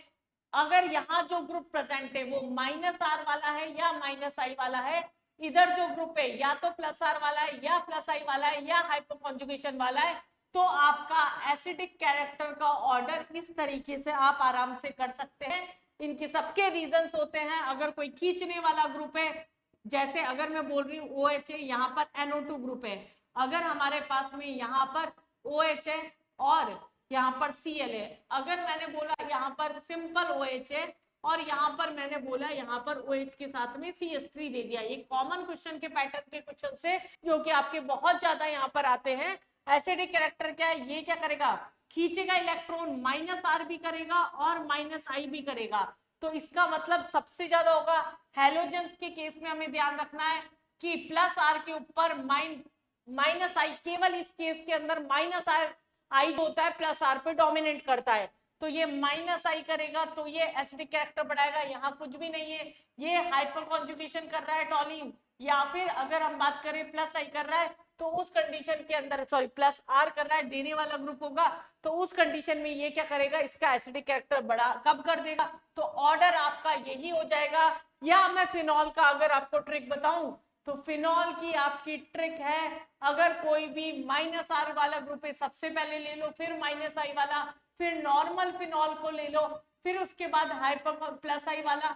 अगर यहाँ जो ग्रुप प्रेजेंट है वो -R वाला है या -I वाला है, इधर जो ग्रुप है या तो +R वाला है या +I वाला है या हाइपर कॉन्जुगेशन वाला है, तो आपका एसिडिक कैरेक्टर का ऑर्डर इस तरीके से आप आराम से कर सकते हैं। इनके सबके रीजंस होते हैं। अगर कोई खींचने वाला ग्रुप है, जैसे अगर मैं बोल रही हूँ OH है, यहाँ पर NO2 ग्रुप है, अगर हमारे पास में यहाँ पर OH है और यहाँ पर Cl है, अगर मैंने बोला यहाँ पर सिंपल OH है और यहाँ पर मैंने बोला यहाँ पर OH के साथ में CH3 दे दिया, ये कॉमन क्वेश्चन के पैटर्न के क्वेश्चन से जो कि आपके बहुत ज्यादा यहाँ पर आते हैं। एसिडिक कैरेक्टर क्या है, ये क्या करेगा खींचेगा इलेक्ट्रॉन, -R भी करेगा और -I भी करेगा। तो इसका मतलब सबसे ज्यादा होगा हैलोजेंस के केस में। हमें ध्यान रखना है कि +R के ऊपर -I, केवल इस केस के अंदर -I होता है +R पे डोमिनेट करता है, तो ये -I करेगा तो ये एसिडिक कैरेक्टर बढ़ाएगा। यहाँ कुछ भी नहीं है, ये हाइपर कॉन्जुगेशन कर रहा है टॉलिन, या फिर अगर हम बात करें +I कर रहा है तो उस कंडीशन के अंदर, सॉरी +R कर रहा है, देने वाला ग्रुप होगा, तो उस कंडीशन में ये क्या करेगा इसका एसिडिक कैरेक्टर बड़ा कम कर देगा। तो ऑर्डर आपका यही हो जाएगा। या मैं फिनॉल का अगर आपको ट्रिक बताऊं तो फिनॉल की आपकी ट्रिक है, अगर कोई भी -R वाला ग्रुप है सबसे पहले ले लो, फिर -I वाला, फिर नॉर्मल फिनॉल को ले लो, फिर उसके बाद हाइपर +I वाला,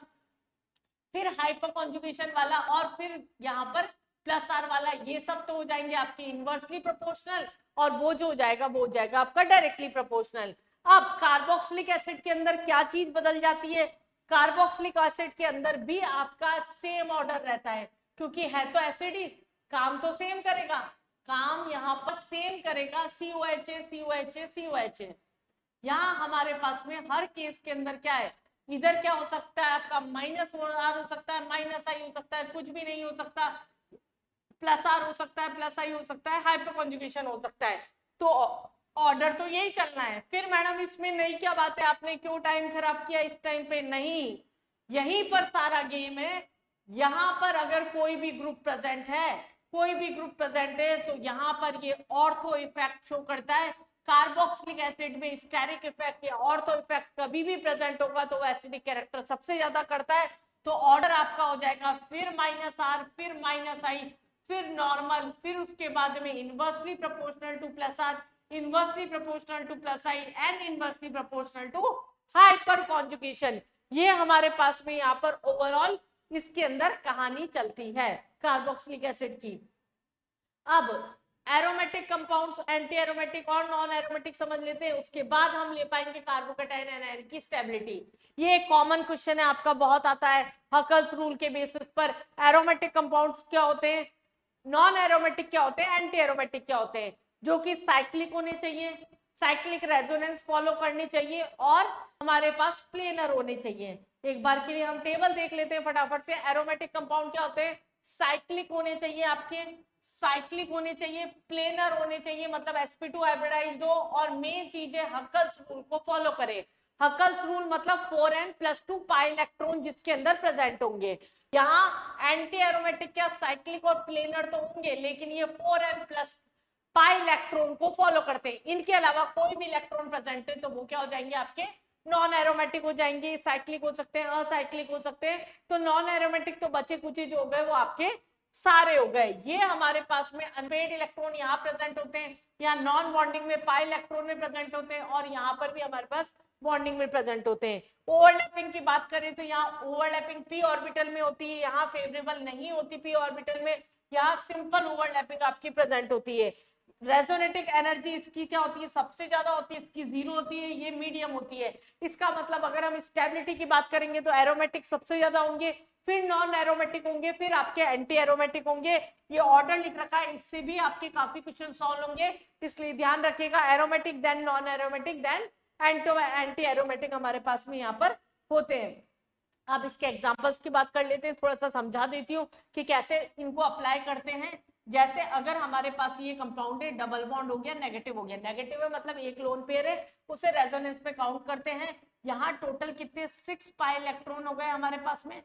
फिर हाइपर कॉन्जुगेशन वाला, और फिर यहाँ पर +R वाला, ये सब तो हो जाएंगे आपके इनवर्सली प्रोपोर्शनल, और वो जो हो जाएगा वो हो जाएगा आपका डायरेक्टली प्रोपोर्शनल। अब कार्बोक्सिलिक एसिड के अंदर क्या चीज बदल जाती है, कार्बोक्सिलिक एसिड के अंदर भी आपका सेम ऑर्डर रहता है, क्योंकि है तो एसिड ही, काम तो सेम करेगा, काम यहाँ पर सेम करेगा, COHA COHA COHA। यहाँ हमारे पास में हर केस के अंदर क्या है, इधर क्या हो सकता है आपका माइनस आर हो सकता है, माइनस आई हो सकता है, कुछ भी नहीं हो सकता, प्लस आर हो सकता है, प्लस आई हो सकता है, हाइपर कॉन्जुगेशन हो सकता है। तो ऑर्डर तो यही चलना है। फिर मैडम इसमें नई क्या बात है, आपने क्यों टाइम खराब किया इस टाइम पे? नहीं, यहीं पर सारा गेम है। यहाँ पर अगर कोई भी ग्रुप प्रेजेंट है, कोई भी ग्रुप प्रेजेंट है, तो यहाँ पर ये ऑर्थो इफेक्ट शो करता है। कार्बोक्सिलिक एसिड में स्टेरिक इफेक्ट या ऑर्थो इफेक्ट कभी भी प्रेजेंट होगा तो वो एसिडिक कैरेक्टर सबसे ज्यादा करता है। तो ऑर्डर आपका हो जाएगा फिर माइनस आर, फिर माइनस आई, फिर नॉर्मल, फिर उसके बाद में inversely proportional to plus R, inversely proportional to plus I and inversely proportional to hyperconjugation. ये हमारे पास में यहाँ पर ओवरऑल इसके अंदर कहानी चलती है कार्बोक्सिलिक एसिड की। अब एरोमेटिक कंपाउंड्स, एंटी एरोमेटिक और नॉन एरोमेटिक समझ लेते हैं, उसके बाद हम ले पाएंगे कार्बोकैटायन एनायन की स्टेबिलिटी। ये एक कॉमन क्वेश्चन है आपका, बहुत आता है हकल्स रूल के बेसिस पर। एरोमेटिक कंपाउंड्स क्या होते हैं, नॉन एरोमेटिक क्या होते हैं, एंटी एरोमेटिक क्या होते हैं, जो कि साइक्लिक होने चाहिए, साइक्लिक रेजोनेंस फॉलो करनी चाहिए और हमारे पास प्लेनर होने चाहिए। एक बार के लिए हम टेबल देख लेते हैं फटाफट से। एरोमेटिक कंपाउंड क्या होते हैं, साइक्लिक होने चाहिए आपके, साइक्लिक होने चाहिए, प्लेनर होने चाहिए, मतलब sp2 हाइब्रिडाइज्ड हो, और मेन चीज है हकल्स रूल को फॉलो करे। हकल्स रूल मतलब 4n+2 पाई इलेक्ट्रॉन जिसके अंदर प्रेजेंट होंगे। यहाँ एंटी एरोमेटिक क्या साइक्लिक और प्लेनर तो होंगे, लेकिन ये 4n+ पाई इलेक्ट्रॉन को फॉलो करते हैं। इनके अलावा कोई भी इलेक्ट्रॉन प्रेजेंट है तो वो क्या हो जाएंगे आपके नॉन एरोमेटिक हो जाएंगे। साइक्लिक हो सकते हैं, असाइक्लिक हो सकते हैं। तो नॉन एरोमेटिक तो बचे कुछ जो हो गए वो आपके सारे हो गए। ये हमारे पास में अनपेयर्ड इलेक्ट्रॉन यहाँ प्रेजेंट होते हैं, यहाँ नॉन बॉन्डिंग में पाई इलेक्ट्रॉन में प्रेजेंट होते हैं, और यहाँ पर भी हमारे पास बॉन्डिंग में प्रेजेंट होते हैं। ओवरलैपिंग की बात करें तो यहाँ ओवरलैपिंग p ऑर्बिटल में होती है, यहाँ फेवरेबल नहीं होती p ऑर्बिटल में, यहाँ सिंपल ओवरलैपिंग आपकी प्रेजेंट होती है। रेजोनेटिक एनर्जी इसकी क्या होती है, सबसे ज्यादा होती है, इसकी 0 होती है, ये मीडियम होती है। इसका मतलब अगर हम स्टेबिलिटी की बात करेंगे तो एरोमेटिक सबसे ज्यादा होंगे, फिर नॉन एरोमेटिक होंगे, फिर आपके एंटी एरोमेटिक होंगे। ये ऑर्डर लिख रखा है, इससे भी आपके काफी क्वेश्चन सॉल्व होंगे, इसलिए ध्यान रखिएगा। Aromatic then non aromatic then anti aromatic हमारे पास में यहाँ पर होते हैं। अब इसके एग्जांपल्स की बात कर लेते हैं, थोड़ा सा समझा देती हूँ कि कैसे इनको अप्लाई करते हैं। जैसे अगर हमारे पास ये कंपाउंड है, डबल बॉन्ड हो गया, नेगेटिव हो गया, नेगेटिव है मतलब एक लोन पेयर है, उसे रेजोनेंस में काउंट करते हैं। यहाँ टोटल कितने 6 पाई इलेक्ट्रॉन हो गए हमारे पास में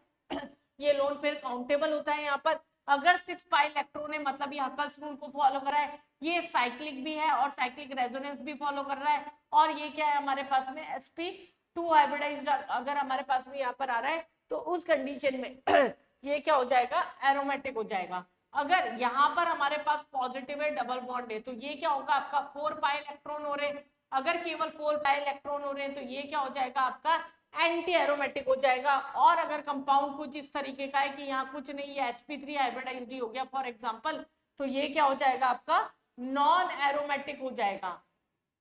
ये लोन पेयर काउंटेबल होता है यहाँ पर। अगर 6 पाई इलेक्ट्रॉन है मतलब ये हकल्स रूल को फॉलो कर रहा है, ये साइक्लिक भी है और साइक्लिक रेजोनेंस भी फॉलो कर रहा है, और ये क्या है हमारे पास में sp2 हाइब्रिडाइज्ड अगर हमारे पास में यहाँ पर आ रहा है तो उस कंडीशन में ये क्या हो जाएगा, एरोमेटिक हो जाएगा। अगर यहाँ पर हमारे पास पॉजिटिव है, डबल बॉन्ड है, तो ये क्या होगा आपका 4 पाई इलेक्ट्रॉन हो रहे हैं। अगर केवल 4 पाई इलेक्ट्रॉन हो रहे हैं तो ये क्या हो जाएगा आपका एंटी एरोमेटिक हो जाएगा। और अगर कंपाउंड कुछ इस तरीके का है कि यहाँ कुछ नहीं है, sp3 हाइब्रिडाइज्ड हो गया फॉर एग्जांपल, तो ये क्या हो जाएगा आपका नॉन एरोमेटिक हो जाएगा।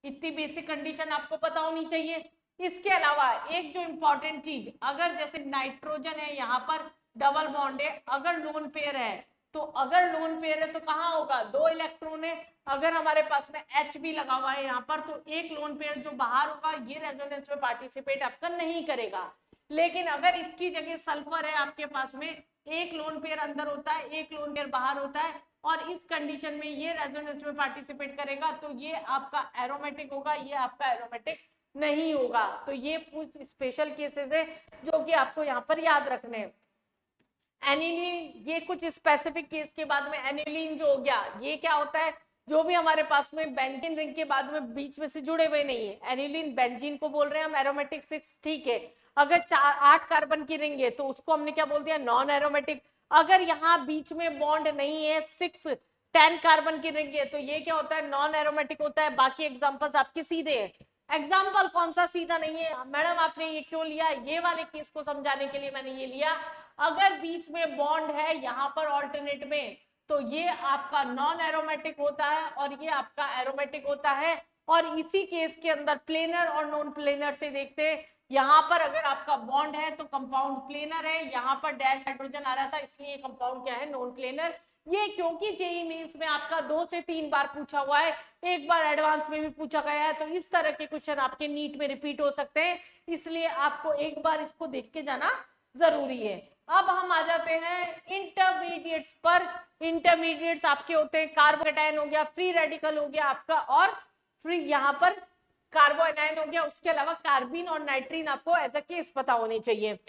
इतनी बेसिक कंडीशन आपको पता होनी चाहिए। इसके अलावा एक जो इंपॉर्टेंट चीज, अगर जैसे नाइट्रोजन है यहाँ पर डबल बॉन्ड है, अगर लोन पेयर है तो अगर लोन पेयर है तो कहाँ होगा, 2 इलेक्ट्रॉन है, अगर हमारे पास में H भी लगा हुआ है यहाँ पर तो एक लोन पेयर जो बाहर होगा ये रेजोनेंस में पार्टिसिपेट आपका नहीं करेगा। लेकिन अगर इसकी जगह सल्फर है आपके पास में, एक लोन पेयर अंदर होता है, एक लोन पेयर बाहर होता है, और इस कंडीशन में ये रेजोनेंस में पार्टिसिपेट करेगा, तो ये आपका एरोमेटिक होगा, ये आपका एरोमेटिक नहीं होगा। तो ये कुछ स्पेशल केसेस है जो कि आपको यहाँ पर याद रखने हैं। एनिलीन, ये कुछ स्पेसिफिक केस के बाद में एनिलीन जो हो गया, ये क्या होता है, जो भी हमारे पास में बेंजीन रिंग के बाद में बीच में से जुड़े हुए नहीं है, एनिलीन बेंजीन को बोल रहे हैं हम एरोमेटिक 6, ठीक है। अगर 8 कार्बन की रिंग है तो उसको हमने क्या बोल दिया, नॉन एरोमेटिक। अगर यहाँ बीच में बॉन्ड नहीं है, 10 कार्बन की रिंग है, तो ये क्या होता है, नॉन एरोमेटिक होता है। बाकी एग्जांपल्स आपके सीधे हैं। एग्जाम्पल कौन सा सीधा नहीं है मैडम, आपने ये क्यों लिया, ये वाले केस को समझाने के लिए मैंने ये लिया। अगर बीच में बॉन्ड है यहाँ पर ऑल्टरनेट में, तो ये आपका नॉन एरोमेटिक होता है और ये आपका एरोमेटिक होता है। और इसी केस के अंदर प्लेनर और नॉन प्लेनर से देखते हैं, यहाँ पर अगर आपका बॉन्ड है तो कंपाउंड प्लेनर है, यहाँ पर डैश हाइड्रोजन आ रहा था इसलिए कंपाउंड क्या है, नॉन प्लेनर। ये क्योंकि जेईई मेंस में आपका 2 से 3 बार पूछा हुआ है, एक बार एडवांस में भी पूछा गया है, तो इस तरह के क्वेश्चन आपके नीट में रिपीट हो सकते हैं, इसलिए आपको एक बार इसको देख के जाना जरूरी है। अब हम आ जाते हैं इंटरमीडिएट्स पर। इंटरमीडिएट्स आपके होते हैं कार्बोकेटायन हो गया, फ्री रेडिकल हो गया आपका, और फ्री यहाँ पर कार्बो एनायन हो गया, उसके अलावा कार्बिन और नाइट्रीन आपको एज अ केस पता होने चाहिए।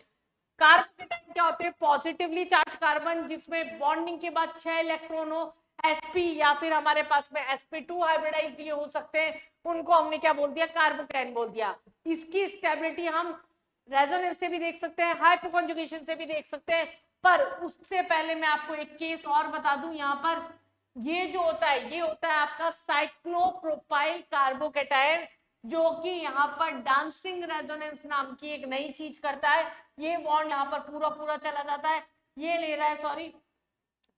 कार्बोकेटायन क्या होते हैं, पॉजिटिवली चार्ज कार्बन जिसमें बॉन्डिंग के बाद 6 इलेक्ट्रॉन हो, sp या फिर हमारे पास में sp2 हाइब्रिडाइज्ड ये हो सकते हैं, उनको हमने क्या बोल दिया, कार्बोकेटायन बोल दिया। इसकी स्टेबिलिटी हम रेजोनेंस से भी देख सकते हैं, हाइपोकॉन्जुगेशन से भी देख सकते हैं, पर उससे पहले मैं आपको एक केस और बता दूं। यहाँ पर ये जो होता है ये होता है आपका साइक्लोप्रोपाइल कार्बोकेटायन, जो कि यहाँ पर डांसिंग रेजोनेंस नाम की एक नई चीज करता है। ये बॉन्ड यहाँ पर पूरा पूरा चला जाता है, ये ले रहा है सॉरी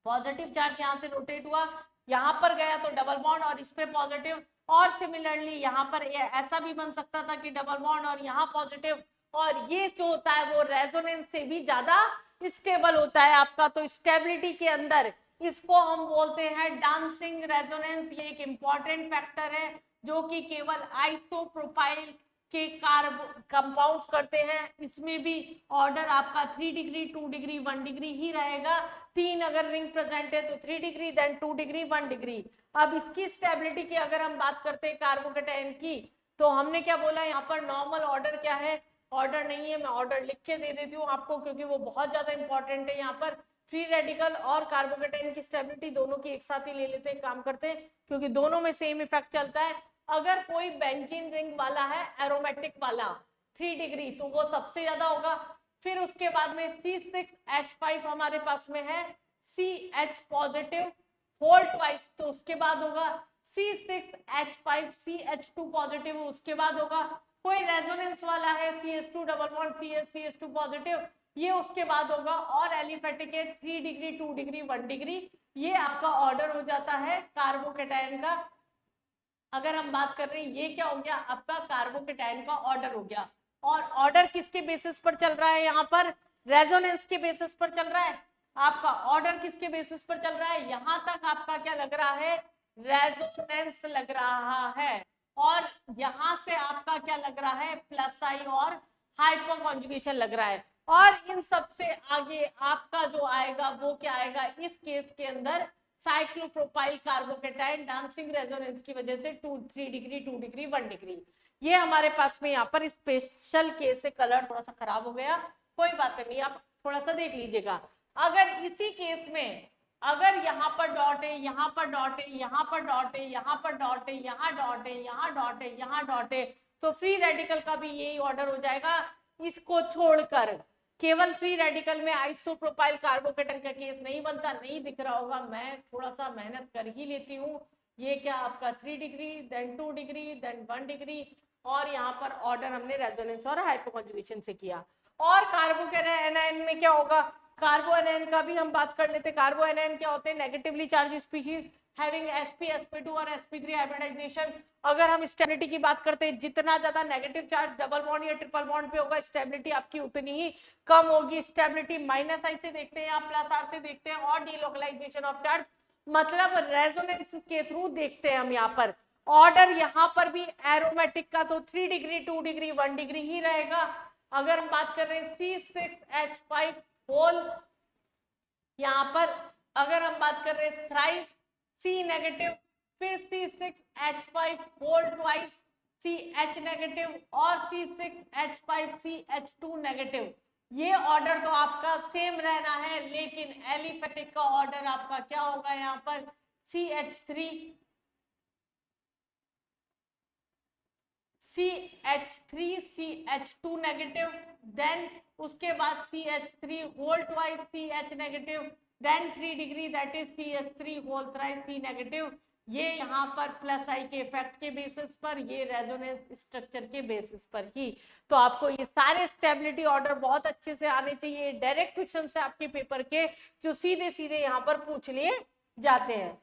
पॉजिटिव चार्ज, यहाँ से रोटेट हुआ, यहाँ पर गया तो डबल बॉन्ड और इस पे पॉजिटिव, और सिमिलरली यहाँ पर ऐसा भी बन सकता था कि डबल बॉन्ड और यहाँ पॉजिटिव, और ये जो होता है वो रेजोनेंस से भी ज्यादा स्टेबल होता है आपका। तो स्टेबिलिटी के अंदर इसको हम बोलते हैं डांसिंग रेजोनेंस। ये एक इंपॉर्टेंट फैक्टर है जो कि केवल आइसोप्रोपाइल के कंपाउंड्स करते हैं। इसमें भी ऑर्डर आपका 3 डिग्री 2 डिग्री 1 डिग्री ही रहेगा। 3 अगर रिंग प्रेजेंट है तो 3 डिग्री, देन 2 डिग्री 1 डिग्री। अब इसकी स्टेबिलिटी की अगर हम बात करते हैं कार्बोकेटायन की, तो हमने क्या बोला यहाँ पर नॉर्मल ऑर्डर क्या है, ऑर्डर नहीं है, मैं ऑर्डर लिख के दे देती हूँ आपको क्योंकि वो बहुत ज्यादा इंपॉर्टेंट है। यहाँ पर फ्री रेडिकल और कार्बोकेटायन की स्टेबिलिटी दोनों की एक साथ ही ले लेते हैं, काम करते हैं, क्योंकि दोनों में सेम इफेक्ट चलता है। अगर कोई बेंजीन रिंग वाला है एरोमेटिक वाला 3 डिग्री तो वो सबसे ज्यादा होगा। फिर उसके बाद में C6H5 हमारे पास में है CH पॉजिटिव होल ट्वाइस, तो उसके बाद होगा C6H5 CH2 पॉजिटिव, उसके बाद होगा कोई रेजोनेंस वाला है CH2 double bond CH2 positive, ये उसके बाद होगा, और एलिफेटिक है 3 डिग्री 2 डिग्री 1 डिग्री। ये आपका ऑर्डर हो जाता है कार्बोकेटायन का। अगर हम बात कर रहे हैं ये क्या हो गया आपका कार्बोकेटायन का ऑर्डर हो गया, और ऑर्डर किसके बेसिस पर चल रहा है, यहाँ पर रेजोनेंस के बेसिस पर चल रहा है। आपका ऑर्डर किसके बेसिस पर चल रहा है, यहां तक आपका क्या लग रहा है, रेजोनेंस लग रहा है, और यहां से आपका क्या लग रहा है, प्लस आई और हाइपोकॉन्जुगेशन लग रहा है। और इन सब से आगे आपका जो आएगा वो क्या आएगा, इस केस के अंदर साइक्लोप्रोपाइल कार्बोकेटायन डांसिंग रेजोनेंस की वजह से 3 डिग्री 2 डिग्री 1 डिग्री। ये हमारे पास में यहाँ पर स्पेशल केस से कलर थोड़ा सा खराब हो गया, कोई बात नहीं, आप थोड़ा सा देख लीजिएगा। अगर इसी केस में अगर यहाँ पर डॉट है, यहाँ पर डॉट है, यहाँ पर डॉट है, यहाँ पर डॉट है, यहाँ डॉट है, यहाँ डॉट है, यहाँ डॉट है, तो फ्री रेडिकल का भी यही ऑर्डर हो जाएगा। इसको छोड़कर केवल फ्री रेडिकल में आइसोप्रोपाइल कार्बोकेटायन का केस नहीं बनता। नहीं दिख रहा होगा, मैं थोड़ा सा मेहनत कर ही लेती हूँ। ये क्या आपका 3 degree then 2 degree then 1 degree, और यहाँ पर ऑर्डर हमने रेजोनेंस और हाइपोकॉन्जुगेशन से किया। और कार्बोकेटायन में क्या होगा, कार्बो एनायन का भी हम बात कर लेते हैं। कार्बो एनायन क्या होते हैं, negatively charge species having sp sp2 और sp3 हाइब्रिडाइजेशन। अगर हम स्टेबिलिटी की बात करते हैं, जितना ज्यादा नेगेटिव चार्ज डबल बॉन्ड या ट्रिपल बॉन्ड पे होगा स्टेबिलिटी आपकी उतनी ही कम होगी। स्टेबिलिटी माइनस आई से देखते हैं या प्लस आर से देखते हैं, और डीलोकलाइजेशन ऑफ चार्ज मतलब रेजोनेंस के थ्रू देखते हैं हम। यहाँ पर ऑर्डर यहाँ पर भी एरोमेटिक का तो 3 डिग्री 2 डिग्री 1 डिग्री ही रहेगा। अगर हम बात कर रहे हैं C6H5 होल, यहाँ पर अगर हम बात कर रहे हैं थ्राइस C नेगेटिव, फिर C6H5 whole twice CH negative, और C6H5 CH2 नेगेटिव। ये ऑर्डर तो आपका सेम रहना है, लेकिन एलिफेटिक का ऑर्डर आपका क्या होगा, यहाँ पर CH3 CH2 नेगेटिव, देन उसके बाद CH3 whole twice CH negative, then 3 degree that is CH3 whole thrice C negative. ये यहाँ पर प्लस आई के इफेक्ट के बेसिस पर, ये रेजोनेंस स्ट्रक्चर के बेसिस पर ही। तो आपको ये सारे स्टेबिलिटी ऑर्डर बहुत अच्छे से आने चाहिए। डायरेक्ट क्वेश्चन से आपके पेपर के जो सीधे सीधे यहाँ पर पूछ लिए जाते हैं।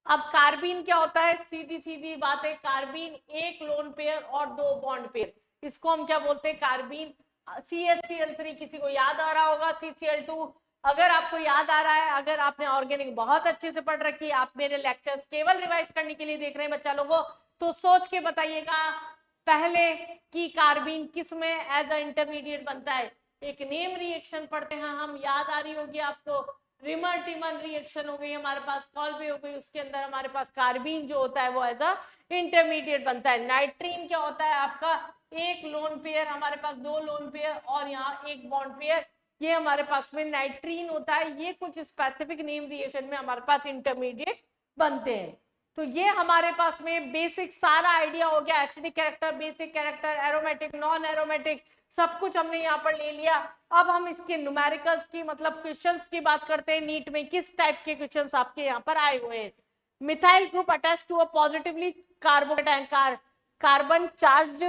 अब कार्बीन क्या होता है, सीधी सीधी बात है, कार्बीन एक लोन पेयर और 2 बॉन्ड पेयर, इसको हम क्या बोलते हैं, कार्बीन। CH3 किसी को याद आ रहा होगा, CCl2। अगर आपको याद आ रहा है, अगर आपने ऑर्गेनिक बहुत अच्छे से पढ़ रखी है, आप मेरे लेक्चर्स केवल रिवाइज करने के लिए देख रहे हैं बच्चा लोगों, तो सोच के बताइएगा पहले कि कार्बीन किस में एज अ इंटरमीडिएट बनता है। एक नेम रिएक्शन पढ़ते हैं हम, याद आ रही होगी आपको, रिमर टिमन रिएक्शन हो गई हमारे पास, कॉल्बे हो गई, उसके अंदर हमारे पास कार्बीन जो होता है वो एज अ इंटरमीडिएट बनता है। नाइट्रीन क्या होता है आपका, एक लोन पेयर, हमारे पास 2 लोन पेयर और यहाँ एक बॉन्ड पेयर, ये हमारे पास में नाइट्रीन होता है। ये कुछ स्पेसिफिक नेम रिएक्शन में हमारे पास इंटरमीडिएट बनते हैं। तो ये हमारे पास में बेसिक सारा आइडिया हो गया, acidic character, basic character, aromatic, non aromatic, सब कुछ हमने यहाँ पर ले लिया। अब हम इसके न्यूमेरिकल्स की मतलब क्वेश्चंस की बात करते हैं। नीट में किस टाइप के क्वेश्चंस आपके यहाँ पर आए हुए हैं। Methyl group attach to a positively carbon charge,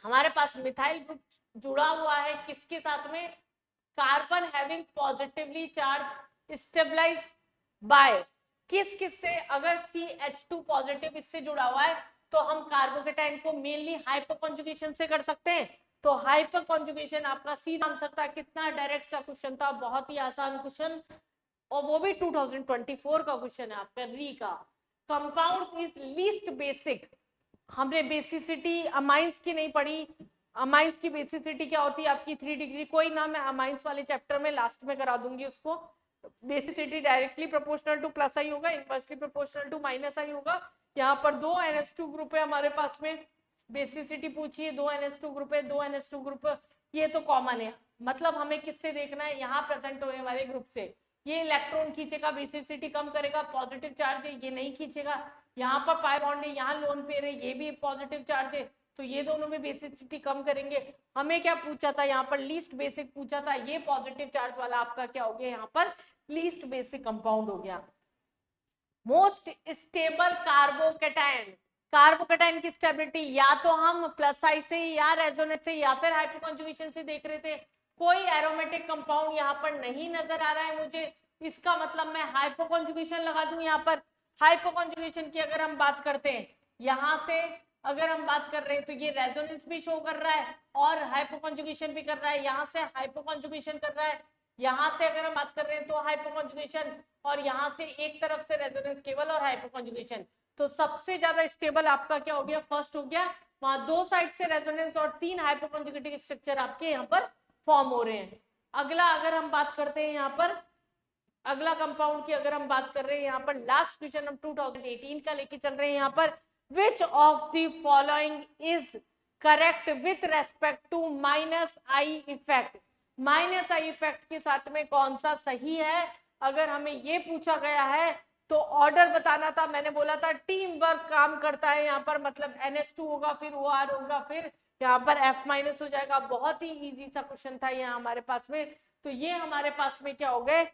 हमारे पास मिथाइल ग्रुप जुड़ा हुआ है किसके साथ में, carbon having positively charge stabilize by किस से, अगर CH2 पॉजिटिव इससे जुड़ा हुआ है तो हम कार्बोकेटाइन को मेनली हाइपर कॉन्जुगेशन से कर सकते हैं। तो हाइपर कॉन्जुगेशन आपका सीधा आंसर था। कितना डायरेक्ट सा क्वेश्चन था, बहुत ही आसान क्वेश्चन, और वो भी 2024 का क्वेश्चन है आपका री का। कंपाउंड्स इज लीस्ट बेसिक, हमने बेसिसिटी अमाइंस की नहीं पढ़ी। अमाइंस की बेसिसिटी क्या होती है आपकी 3 डिग्री, कोई ना, मैं अमाइंस वाले चैप्टर में लास्ट में करा दूंगी उसको। Basicity directly proportional to plus I होगा, inversely proportional to minus I होगा। यहाँ पर 2 NH2 ग्रुप है हमारे पास में, बेसिसिटी पूछी है, 2 NH2 ग्रुप है, 2 NH2 ग्रुप, ये तो कॉमन है। मतलब हमें किससे देखना है, यहाँ प्रेजेंट होने वाले ग्रुप से। ये इलेक्ट्रॉन खींचेगा, बेसिसिटी कम करेगा, पॉजिटिव चार्ज है, ये नहीं खींचेगा। यहाँ पर पाई बॉन्ड है, यहाँ लोन पेयर है, ये भी पॉजिटिव चार्ज है, तो ये दोनों में बेसिसिटी कम करेंगे। हमें क्या पूछा था यहाँ पर, लीस्ट बेसिक पूछा था, ये पॉजिटिव चार्ज वाला आपका क्या हो गया यहाँ पर, लीस्ट बेसिक कंपाउंड हो गया। मोस्ट स्टेबल कार्बोकेटाइन, कार्बोकेटाइन की स्टेबिलिटी या तो हम प्लस आई से या रेजोनेंस से या फिर हाइपरकॉन्जुगेशन से देख रहे थे। कोई एरोमेटिक कंपाउंड यहाँ पर नहीं नजर आ रहा है मुझे, इसका मतलब मैं हाइपरकॉन्जुगेशन लगा दूं यहाँ पर। हाइपरकॉन्जुगेशन की अगर हम बात करते हैं, यहाँ से अगर हम बात कर रहे हैं तो ये रेजोनेंस भी शो कर रहा है और हाइपरकॉन्जुगेशन भी कर रहा है। यहाँ से हाइपरकॉन्जुगेशन कर रहा है, यहाँ से अगर हम बात कर रहे हैं तो हाइपरकॉन्जुगेशन, और यहाँ से एक तरफ से रेजोनेंस केवल और हाइपरकॉन्जुगेशन। तो सबसे ज्यादा स्टेबल आपका क्या हो गया, फर्स्ट हो गया। वहां 2 साइड से रेजोनेंस और 3 हाइपरकॉन्जुगेटिव स्ट्रक्चर आपके यहाँ पर फॉर्म हो रहे हैं। अगला अगर हम बात करते हैं यहाँ पर, अगला कंपाउंड की अगर हम बात कर रहे हैं यहाँ पर, लास्ट क्वेश्चन हम 2018 का लेके चल रहे हैं यहाँ पर। Which of the following is correct with respect to minus I effect, minus I effect के साथ में कौन सा सही है। अगर हमें ये पूछा गया है तो ऑर्डर बताना था, मैंने बोला था टीम वर्क काम करता है यहाँ पर, मतलब NH2 होगा, फिर OR होगा, फिर यहाँ पर F- हो जाएगा। बहुत ही इजी सा क्वेश्चन था यहाँ हमारे पास में। तो ये हमारे पास में क्या हो गए,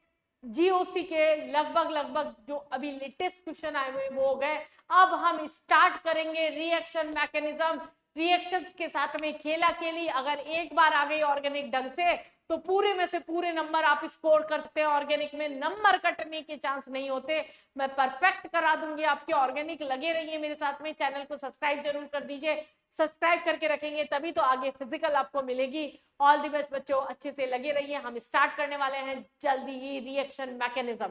GOC के लगभग जो अभी लेटेस्ट क्वेश्चन आए हुए वो हो गए। अब हम स्टार्ट करेंगे रिएक्शन मैकेनिज्म, रिएक्शंस के साथ में खेला खेली। अगर एक बार आ गई ऑर्गेनिक ढंग से तो पूरे में से पूरे नंबर आप स्कोर कर सकते हैं। ऑर्गेनिक में नंबर कटने के चांस नहीं होते, मैं परफेक्ट करा दूंगी आपके ऑर्गेनिक। लगे रहिए मेरे साथ में, चैनल को सब्सक्राइब जरूर कर दीजिए, सब्सक्राइब करके रखेंगे तभी तो आगे फिजिकल आपको मिलेगी। ऑल द बेस्ट बच्चों, अच्छे से लगे रहिए। हम स्टार्ट करने वाले हैं जल्दी ही रिएक्शन मैकेनिज्म।